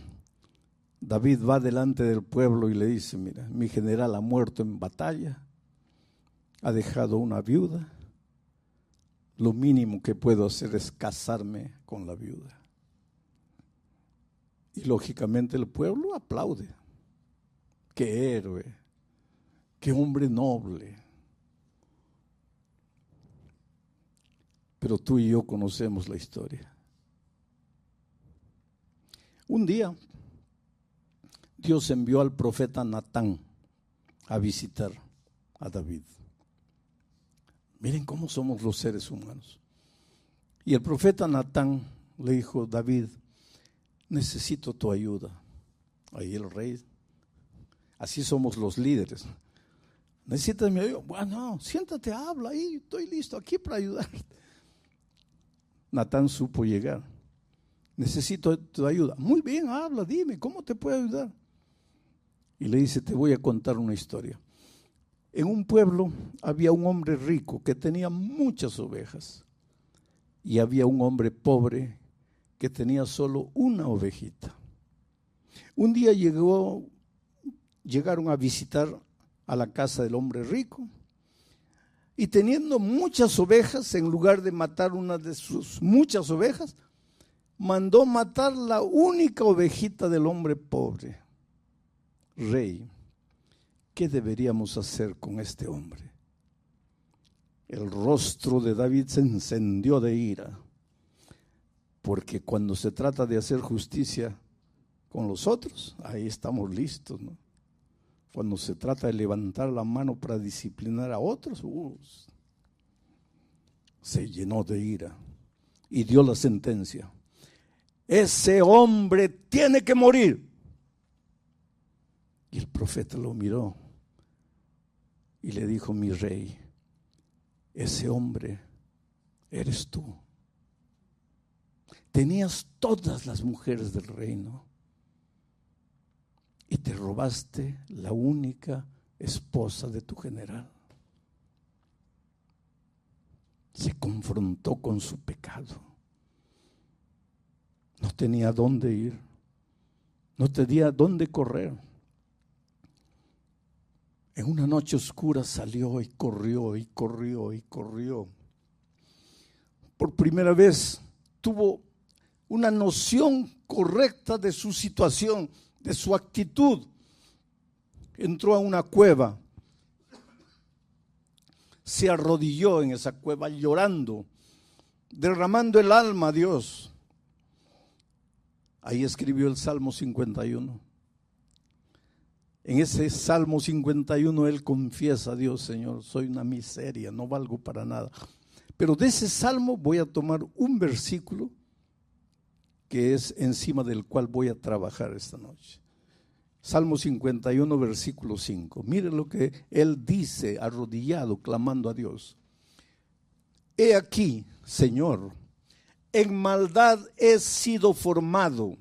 David va delante del pueblo y le dice: mira, mi general ha muerto en batalla, ha dejado una viuda, lo mínimo que puedo hacer es casarme con la viuda. Y lógicamente el pueblo aplaude. Qué héroe, qué hombre noble. Pero tú y yo conocemos la historia. Un día, Dios envió al profeta Natán a visitar a David. Miren cómo somos los seres humanos. Y el profeta Natán le dijo: David, necesito tu ayuda. Ahí el rey, así somos los líderes. ¿Necesitas mi ayuda? Bueno, siéntate, habla ahí, estoy listo aquí para ayudarte. Natán supo llegar. Necesito tu ayuda. Muy bien, habla, dime, ¿cómo te puedo ayudar? Y le dice: te voy a contar una historia. En un pueblo había un hombre rico que tenía muchas ovejas y había un hombre pobre que tenía solo una ovejita. Un día llegó llegaron a visitar a la casa del hombre rico y teniendo muchas ovejas, en lugar de matar una de sus muchas ovejas, mandó matar la única ovejita del hombre pobre. Rey, ¿qué deberíamos hacer con este hombre? El rostro de David se encendió de ira, porque cuando se trata de hacer justicia con los otros, ahí estamos listos, ¿no? Cuando se trata de levantar la mano para disciplinar a otros, se llenó de ira y dio la sentencia: ese hombre tiene que morir. Y el profeta lo miró y le dijo: mi rey, ese hombre eres tú. Tenías todas las mujeres del reino y te robaste la única esposa de tu general. Se confrontó con su pecado. No tenía dónde ir, no tenía dónde correr. En una noche oscura salió y corrió y corrió y corrió. Por primera vez tuvo una noción correcta de su situación, de su actitud. Entró a una cueva, se arrodilló en esa cueva llorando, derramando el alma a Dios. Ahí escribió el Salmo 51. En ese Salmo 51 él confiesa a Dios: Señor, soy una miseria, no valgo para nada. Pero de ese Salmo voy a tomar un versículo que es encima del cual voy a trabajar esta noche. Salmo 51, versículo 5. Miren lo que él dice, arrodillado, clamando a Dios: he aquí, Señor, en maldad he sido formado,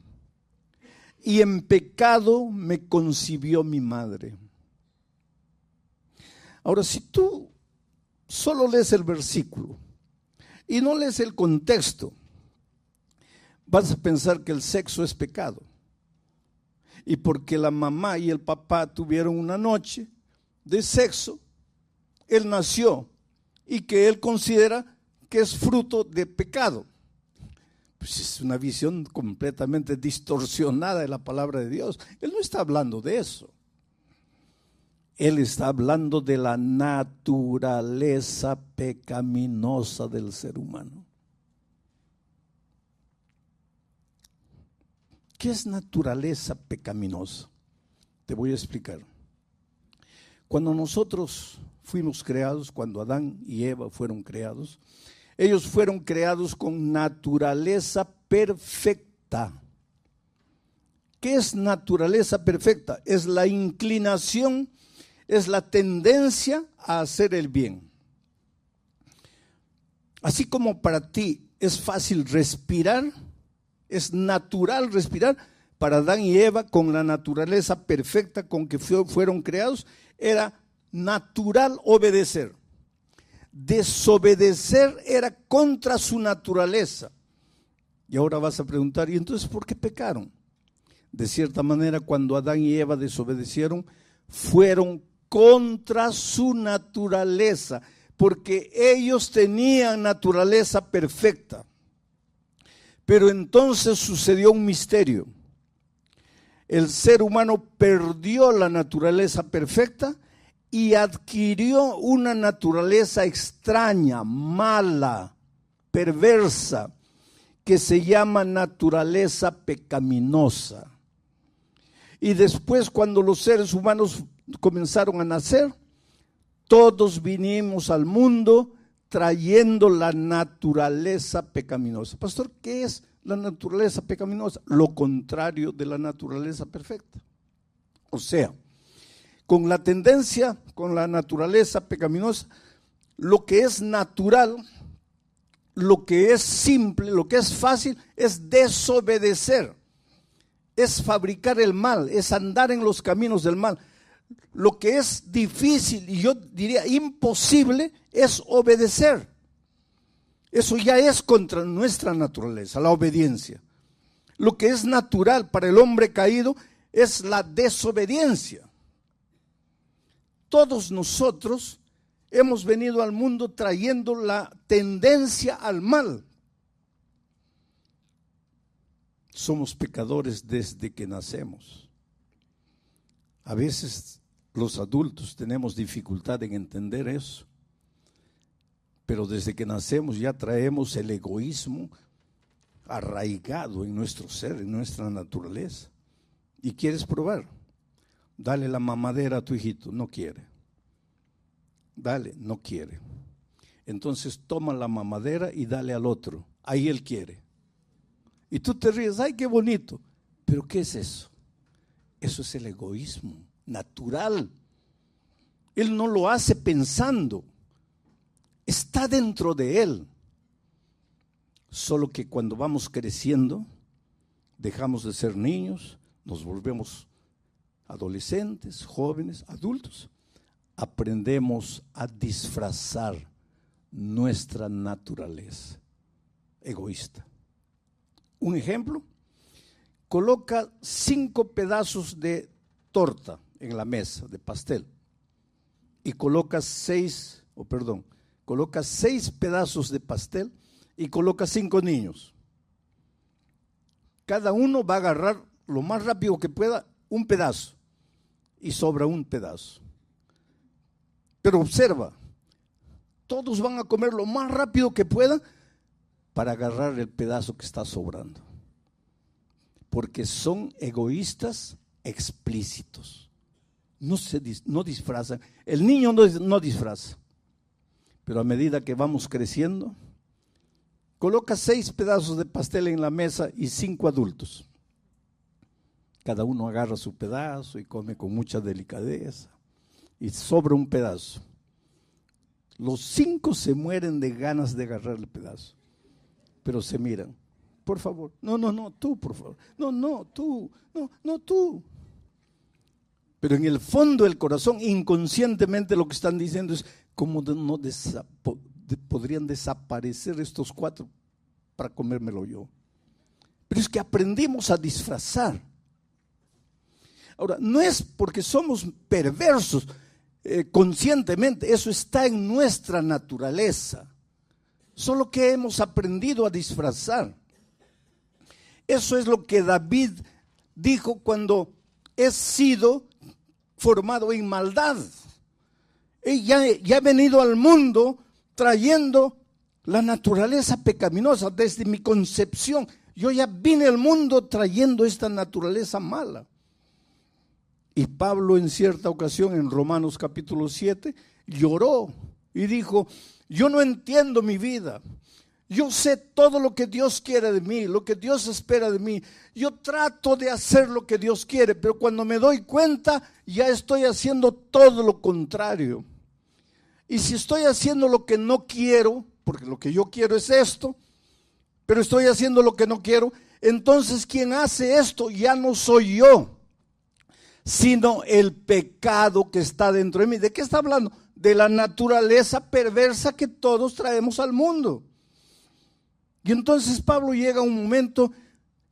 y en pecado me concibió mi madre. Ahora, si tú solo lees el versículo y no lees el contexto, vas a pensar que el sexo es pecado. Y porque la mamá y el papá tuvieron una noche de sexo, él nació y que él considera que es fruto de pecado. Pues es una visión completamente distorsionada de la palabra de Dios. Él no está hablando de eso. Él está hablando de la naturaleza pecaminosa del ser humano. ¿Qué es naturaleza pecaminosa? Te voy a explicar. Cuando nosotros fuimos creados, cuando Adán y Eva fueron creados, ellos fueron creados con naturaleza perfecta. ¿Qué es naturaleza perfecta? Es la inclinación, es la tendencia a hacer el bien. Así como para ti es fácil respirar, es natural respirar, para Adán y Eva, con la naturaleza perfecta con que fueron creados, era natural obedecer. Desobedecer era contra su naturaleza. Y ahora vas a preguntar: ¿y entonces por qué pecaron? De cierta manera, cuando Adán y Eva desobedecieron, fueron contra su naturaleza, porque ellos tenían naturaleza perfecta. Pero entonces sucedió un misterio. El ser humano perdió la naturaleza perfecta y adquirió una naturaleza extraña, mala, perversa, que se llama naturaleza pecaminosa. Y después, cuando los seres humanos comenzaron a nacer, todos vinimos al mundo trayendo la naturaleza pecaminosa. Pastor, ¿qué es la naturaleza pecaminosa? Lo contrario de la naturaleza perfecta. O sea, con la tendencia, con la naturaleza pecaminosa, lo que es natural, lo que es simple, lo que es fácil, es desobedecer, es fabricar el mal, es andar en los caminos del mal. Lo que es difícil, y yo diría imposible, es obedecer. Eso ya es contra nuestra naturaleza, la obediencia. Lo que es natural para el hombre caído es la desobediencia. todos nosotros hemos venido al mundo trayendo la tendencia al mal. Somos pecadores desde que nacemos. A veces los adultos tenemos dificultad en entender eso, pero desde que nacemos ya traemos el egoísmo arraigado en nuestro ser, en nuestra naturaleza. ¿Y quieres probar? Dale la mamadera a tu hijito, no quiere. Dale, no quiere. Entonces toma la mamadera y dale al otro, ahí él quiere. Y tú te ríes, ay, qué bonito. Pero ¿qué es eso? Eso es el egoísmo natural. Él no lo hace pensando, está dentro de él. Solo que cuando vamos creciendo, dejamos de ser niños, nos volvemos adolescentes, jóvenes, adultos. Aprendemos a disfrazar nuestra naturaleza egoísta. Un ejemplo, coloca 5 pedazos de torta en la mesa, de pastel, y coloca 6 pedazos de pastel y coloca 5 niños. Cada uno va a agarrar lo más rápido que pueda un pedazo y sobra un pedazo. Pero observa, todos van a comer lo más rápido que puedan para agarrar el pedazo que está sobrando, porque son egoístas explícitos. No disfrazan. El niño no disfraza, pero a medida que vamos creciendo, coloca 6 pedazos de pastel en la mesa y 5 adultos. Cada uno agarra su pedazo y come con mucha delicadeza y sobra un pedazo. Los 5 se mueren de ganas de agarrar el pedazo, pero se miran. Por favor, no, tú, por favor. No, tú. Pero en el fondo del corazón, inconscientemente lo que están diciendo es, ¿cómo podrían desaparecer estos 4 para comérmelo yo? Pero es que aprendimos a disfrazar. Ahora, no es porque somos perversos conscientemente, eso está en nuestra naturaleza. Solo que hemos aprendido a disfrazar. Eso es lo que David dijo cuando he sido formado en maldad. Ya he venido al mundo trayendo la naturaleza pecaminosa desde mi concepción. Yo ya vine al mundo trayendo esta naturaleza mala. Y Pablo en cierta ocasión en Romanos capítulo 7 lloró y dijo, yo no entiendo mi vida. Yo sé todo lo que Dios quiere de mí, lo que Dios espera de mí. Yo trato de hacer lo que Dios quiere, pero cuando me doy cuenta ya estoy haciendo todo lo contrario. Y si estoy haciendo lo que no quiero, porque lo que yo quiero es esto, pero estoy haciendo lo que no quiero, entonces quien hace esto ya no soy yo, sino el pecado que está dentro de mí. ¿De qué está hablando? De la naturaleza perversa que todos traemos al mundo. Y entonces Pablo llega a un momento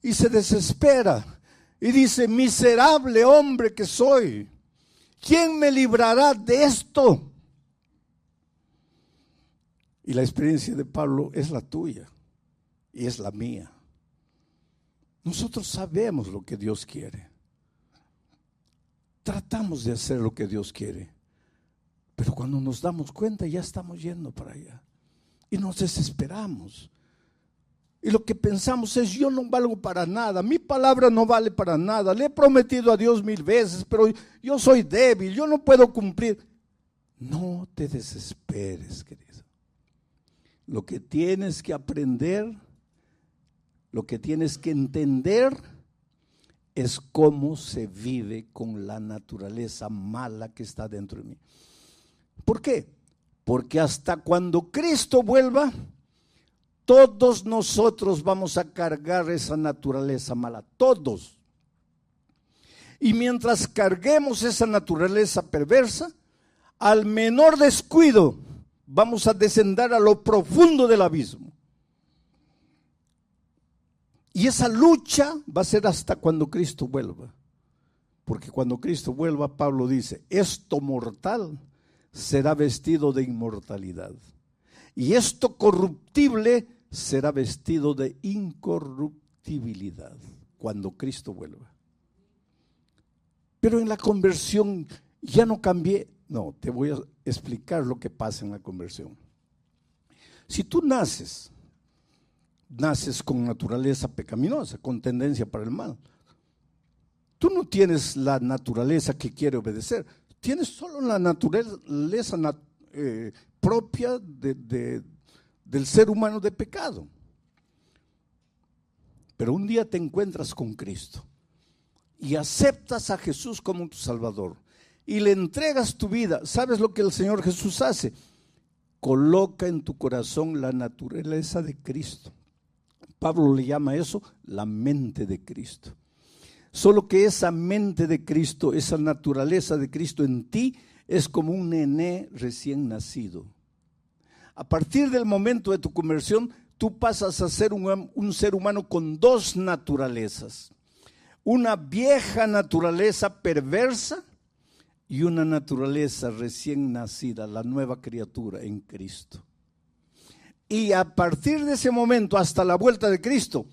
y se desespera y dice, miserable hombre que soy, ¿quién me librará de esto? Y la experiencia de Pablo es la tuya y es la mía. Nosotros sabemos lo que Dios quiere. Tratamos de hacer lo que Dios quiere, pero cuando nos damos cuenta ya estamos yendo para allá y nos desesperamos. Y lo que pensamos es, yo no valgo para nada, mi palabra no vale para nada, le he prometido a Dios 1000 veces, pero yo soy débil, yo no puedo cumplir. No te desesperes, querido. Lo que tienes que aprender, lo que tienes que entender es cómo se vive con la naturaleza mala que está dentro de mí. ¿Por qué? Porque hasta cuando Cristo vuelva, todos nosotros vamos a cargar esa naturaleza mala, todos. Y mientras carguemos esa naturaleza perversa, al menor descuido vamos a descender a lo profundo del abismo. Y esa lucha va a ser hasta cuando Cristo vuelva. Porque cuando Cristo vuelva, Pablo dice, esto mortal será vestido de inmortalidad. Y esto corruptible será vestido de incorruptibilidad cuando Cristo vuelva. Pero en la conversión ya no cambié. No, te voy a explicar lo que pasa en la conversión. Si tú naces con naturaleza pecaminosa, con tendencia para el mal. Tú no tienes la naturaleza que quiere obedecer, tienes solo la naturaleza propia del ser humano de pecado. Pero un día te encuentras con Cristo y aceptas a Jesús como tu Salvador y le entregas tu vida. ¿Sabes lo que el Señor Jesús hace? Coloca en tu corazón la naturaleza de Cristo. Pablo le llama eso la mente de Cristo. Solo que esa mente de Cristo, esa naturaleza de Cristo en ti es como un nené recién nacido. A partir del momento de tu conversión, tú pasas a ser un ser humano con dos naturalezas. Una vieja naturaleza perversa y una naturaleza recién nacida, la nueva criatura en Cristo. Y a partir de ese momento hasta la vuelta de Cristo,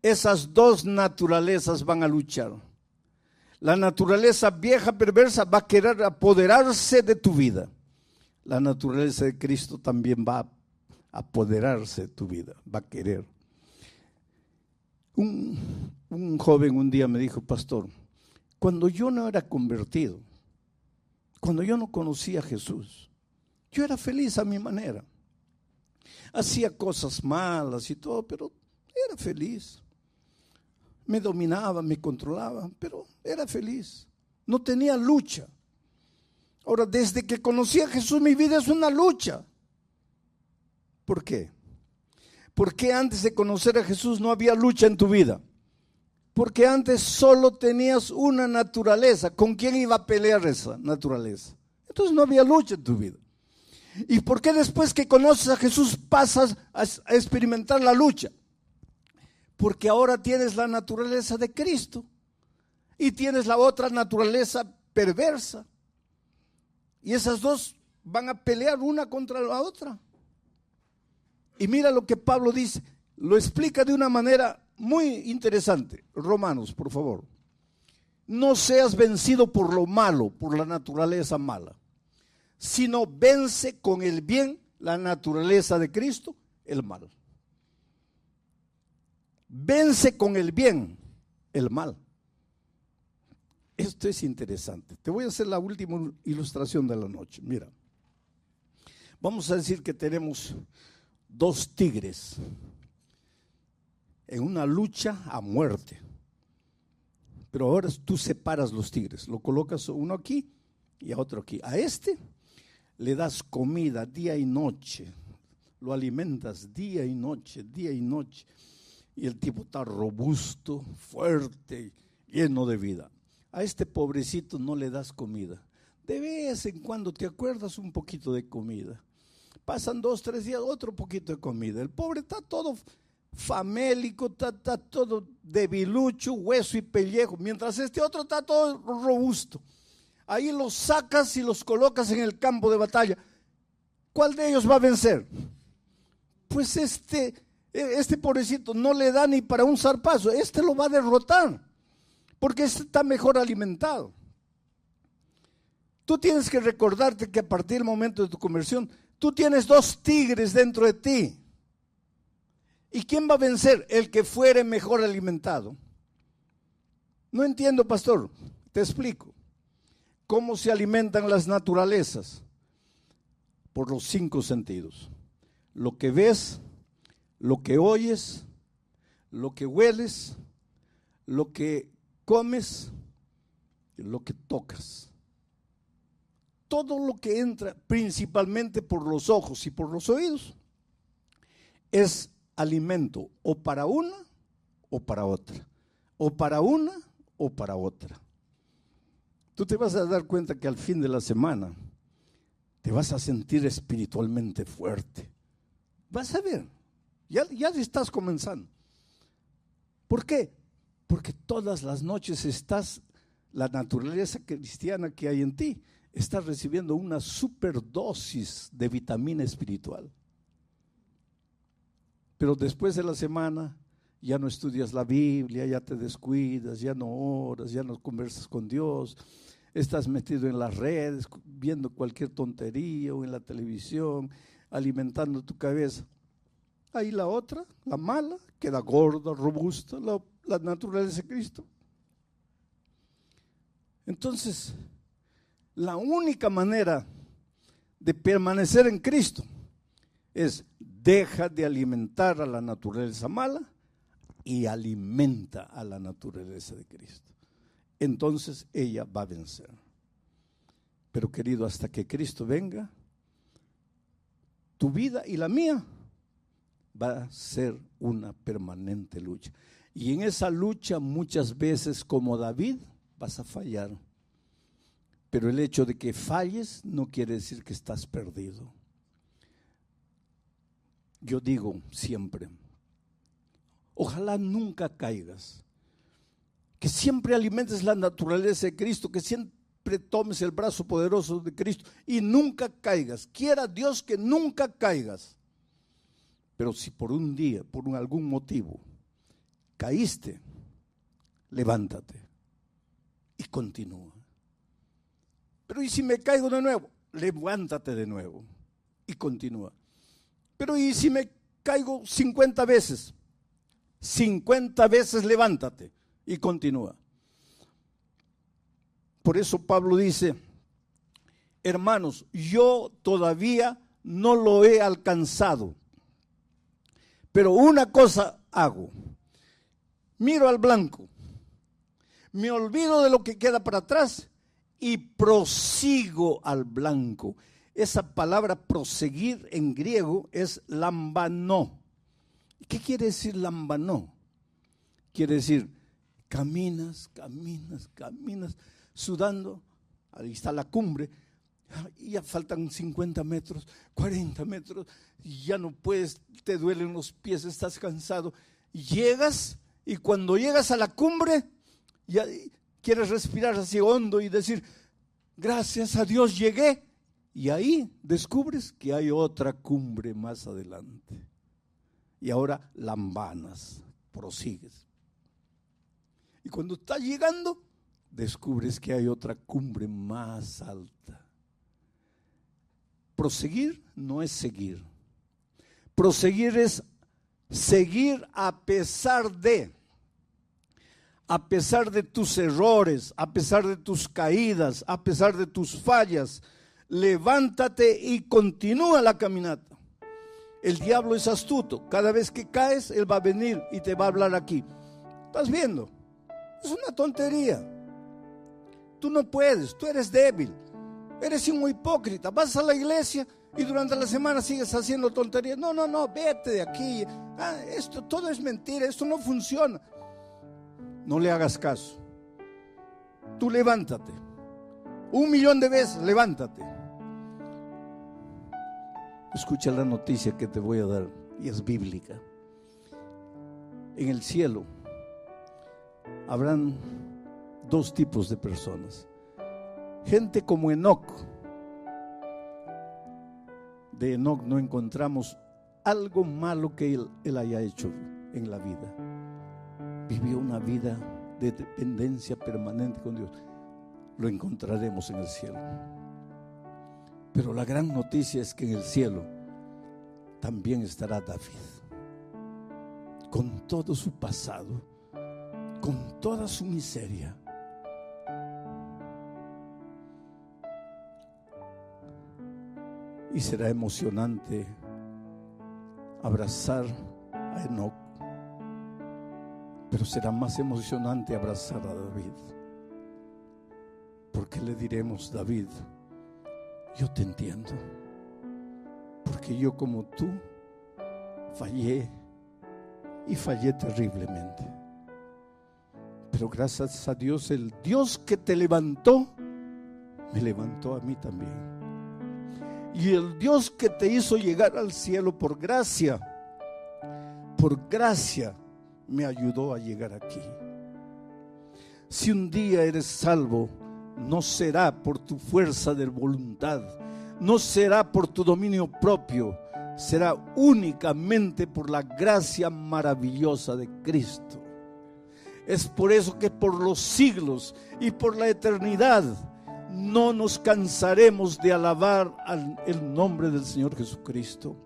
esas dos naturalezas van a luchar. La naturaleza vieja perversa va a querer apoderarse de tu vida. La naturaleza de Cristo también va a apoderarse de tu vida, va a querer. Un joven un día me dijo, pastor, cuando yo no era convertido, cuando yo no conocía a Jesús, yo era feliz a mi manera. Hacía cosas malas y todo, pero era feliz. Me dominaba, me controlaba, pero era feliz. No tenía lucha. Ahora, desde que conocí a Jesús, mi vida es una lucha. ¿Por qué? Porque antes de conocer a Jesús no había lucha en tu vida. Porque antes solo tenías una naturaleza. ¿Con quién iba a pelear esa naturaleza? Entonces no había lucha en tu vida. ¿Y por qué después que conoces a Jesús pasas a experimentar la lucha? Porque ahora tienes la naturaleza de Cristo y tienes la otra naturaleza perversa. Y esas dos van a pelear una contra la otra. Y mira lo que Pablo dice, lo explica de una manera muy interesante. Romanos, por favor. No seas vencido por lo malo, por la naturaleza mala, sino vence con el bien, la naturaleza de Cristo, el mal. Vence con el bien, el mal. Esto es interesante. Te voy a hacer la última ilustración de la noche. Mira, vamos a decir que tenemos dos tigres en una lucha a muerte. Pero ahora tú separas los tigres, lo colocas uno aquí y a otro aquí. A este le das comida día y noche, lo alimentas día y noche, y el tipo está robusto, fuerte, lleno de vida. A este pobrecito no le das comida. De vez en cuando te acuerdas un poquito de comida. Pasan 2, 3 días, otro poquito de comida. El pobre está todo famélico, está todo debilucho, hueso y pellejo, mientras este otro está todo robusto. Ahí los sacas y los colocas en el campo de batalla. ¿Cuál de ellos va a vencer? Pues este pobrecito no le da ni para un zarpazo, este lo va a derrotar, porque este está mejor alimentado. Tú tienes que recordarte que a partir del momento de tu conversión, tú tienes dos tigres dentro de ti. ¿Y quién va a vencer? El que fuere mejor alimentado. No entiendo, pastor, te explico. ¿Cómo se alimentan las naturalezas? Por los 5 sentidos. Lo que ves, lo que oyes, lo que hueles, lo que comes, lo que tocas. Todo lo que entra principalmente por los ojos y por los oídos es alimento o para una o para otra, o para una o para otra. Tú te vas a dar cuenta que al fin de la semana te vas a sentir espiritualmente fuerte. Vas a ver, ya estás comenzando. ¿Por qué? Porque todas las noches estás la naturaleza cristiana que hay en ti está recibiendo una superdosis de vitamina espiritual. Pero después de la semana ya no estudias la Biblia, ya te descuidas, ya no oras, ya no conversas con Dios, estás metido en las redes, viendo cualquier tontería o en la televisión, alimentando tu cabeza. Ahí la otra, la mala, queda gorda, robusta, la naturaleza de Cristo. Entonces, la única manera de permanecer en Cristo es deja de alimentar a la naturaleza mala y alimenta a la naturaleza de Cristo. Entonces ella va a vencer. Pero querido, hasta que Cristo venga, tu vida y la mía va a ser una permanente lucha. Y en esa lucha muchas veces, como David, vas a fallar. Pero el hecho de que falles no quiere decir que estás perdido. Yo digo siempre, ojalá nunca caigas, que siempre alimentes la naturaleza de Cristo, que siempre tomes el brazo poderoso de Cristo y nunca caigas. Quiera Dios que nunca caigas. Pero si por un día, por algún motivo, caíste, levántate y continúa. Pero ¿y si me caigo de nuevo? Levántate de nuevo y continúa. Pero ¿y si me caigo 50 veces? 50 veces levántate y continúa. Por eso Pablo dice, hermanos, yo todavía no lo he alcanzado, pero una cosa hago, miro al blanco, me olvido de lo que queda para atrás y prosigo al blanco. Esa palabra proseguir en griego es lambanó. ¿Qué quiere decir lambanó? Quiere decir, caminas, sudando, ahí está la cumbre, y ya faltan 50 metros, 40 metros, y ya no puedes, te duelen los pies, estás cansado. Llegas, y cuando llegas a la cumbre, ya quieres respirar así hondo y decir, gracias a Dios llegué. Y ahí descubres que hay otra cumbre más adelante. Y ahora lambanas, prosigues. Y cuando estás llegando, descubres que hay otra cumbre más alta. Proseguir no es seguir. Proseguir es seguir a pesar de tus errores, a pesar de tus caídas, a pesar de tus fallas. Levántate y continúa la caminata. El diablo es astuto. Cada vez que caes, él va a venir y te va a hablar aquí. ¿Estás viendo? Es una tontería. Tú no puedes, tú eres débil. Eres un hipócrita. Vas a la iglesia y durante la semana sigues haciendo tonterías. No, vete de aquí. Esto todo es mentira, esto no funciona. No le hagas caso. Tú levántate. 1,000,000 de veces, levántate. Escucha la noticia que te voy a dar y es bíblica. En el cielo habrán 2 tipos de personas. Gente como Enoc. De Enoc no encontramos algo malo que él haya hecho en la vida. Vivió una vida de dependencia permanente con Dios. Lo encontraremos en el cielo. Pero la gran noticia es que en el cielo también estará David, con todo su pasado, con toda su miseria. Y será emocionante abrazar a Enoc, pero será más emocionante abrazar a David, porque le diremos, David, yo te entiendo, porque yo como tú fallé y fallé terriblemente, pero gracias a Dios, el Dios que te levantó me levantó a mí también. Y el Dios que te hizo llegar al cielo por gracia me ayudó a llegar aquí. Si un día eres salvo, no será por tu fuerza de voluntad, no será por tu dominio propio, será únicamente por la gracia maravillosa de Cristo. Es por eso que por los siglos y por la eternidad no nos cansaremos de alabar el nombre del Señor Jesucristo.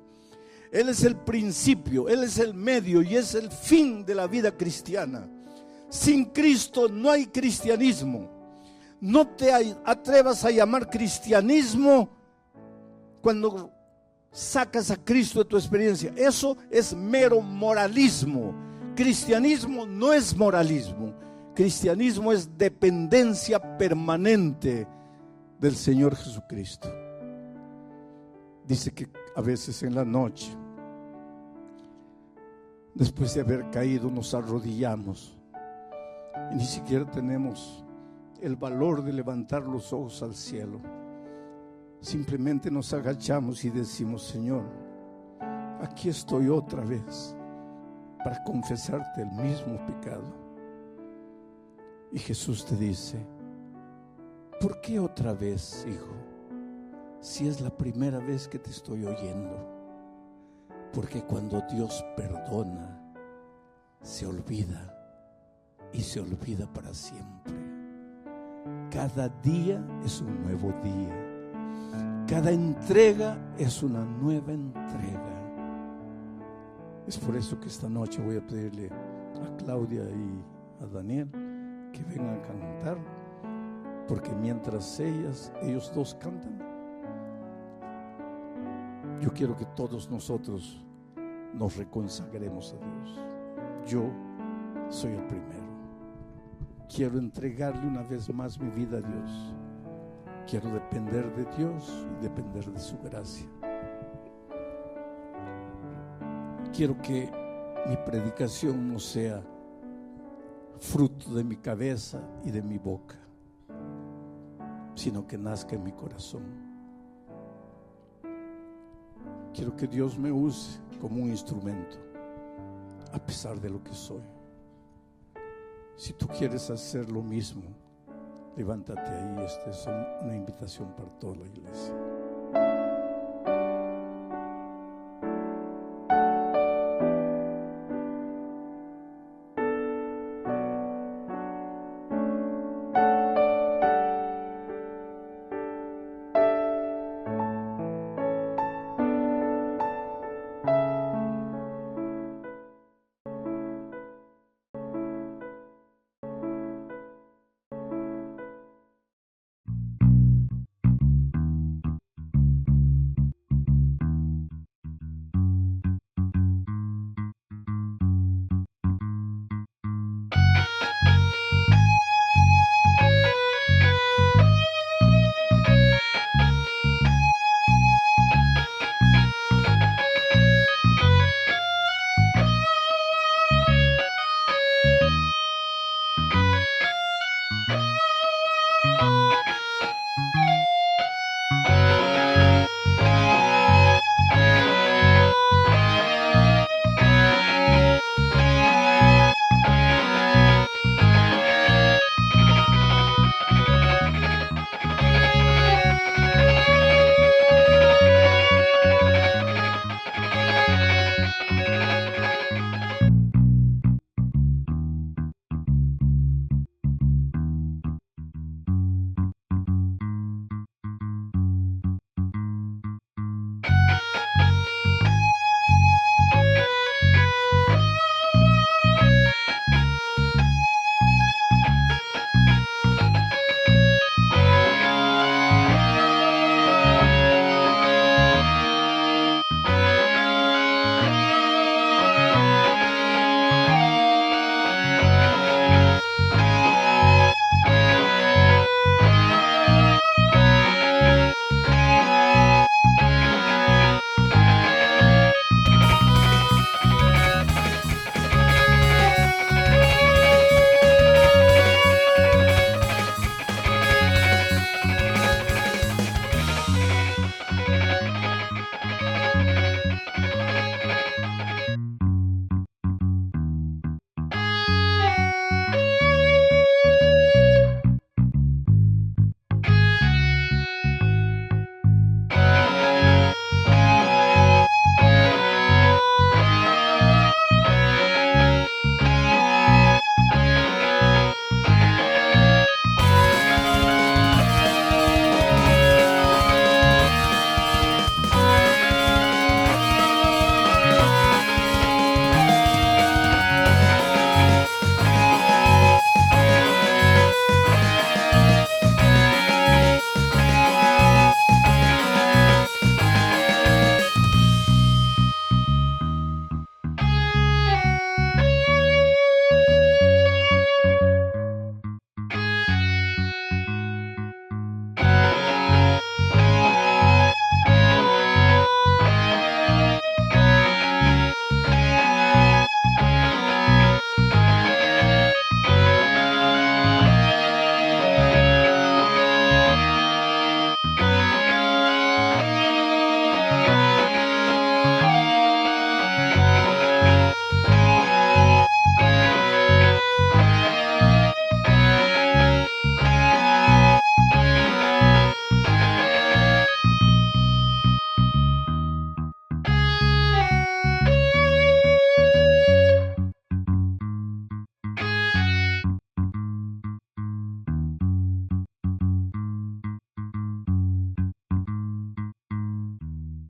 Él es el principio, Él es el medio y es el fin de la vida cristiana. Sin Cristo no hay cristianismo. No te atrevas a llamar cristianismo cuando sacas a Cristo de tu experiencia. Eso es mero moralismo. Cristianismo no es moralismo. Cristianismo es dependencia permanente del Señor Jesucristo. Dice que a veces en la noche, después de haber caído, nos arrodillamos y ni siquiera tenemos el valor de levantar los ojos al cielo. Simplemente nos agachamos y decimos: Señor, aquí estoy otra vez para confesarte el mismo pecado. Y Jesús te dice: ¿por qué otra vez, hijo? Si es la primera vez que te estoy oyendo. Porque cuando Dios perdona, se olvida, y se olvida para siempre. Cada día es un nuevo día. Cada entrega es una nueva entrega. Es por eso que esta noche voy a pedirle a Claudia y a Daniel que vengan a cantar, porque mientras ellos dos cantan, yo quiero que todos nosotros nos reconsagremos a Dios. Yo soy el primero. Quiero entregarle una vez más mi vida a Dios. Quiero depender de Dios y depender de su gracia. Quiero que mi predicación no sea fruto de mi cabeza y de mi boca, sino que nazca en mi corazón. Quiero que Dios me use como un instrumento, a pesar de lo que soy. Si tú quieres hacer lo mismo, levántate ahí. Esta es una invitación para toda la iglesia.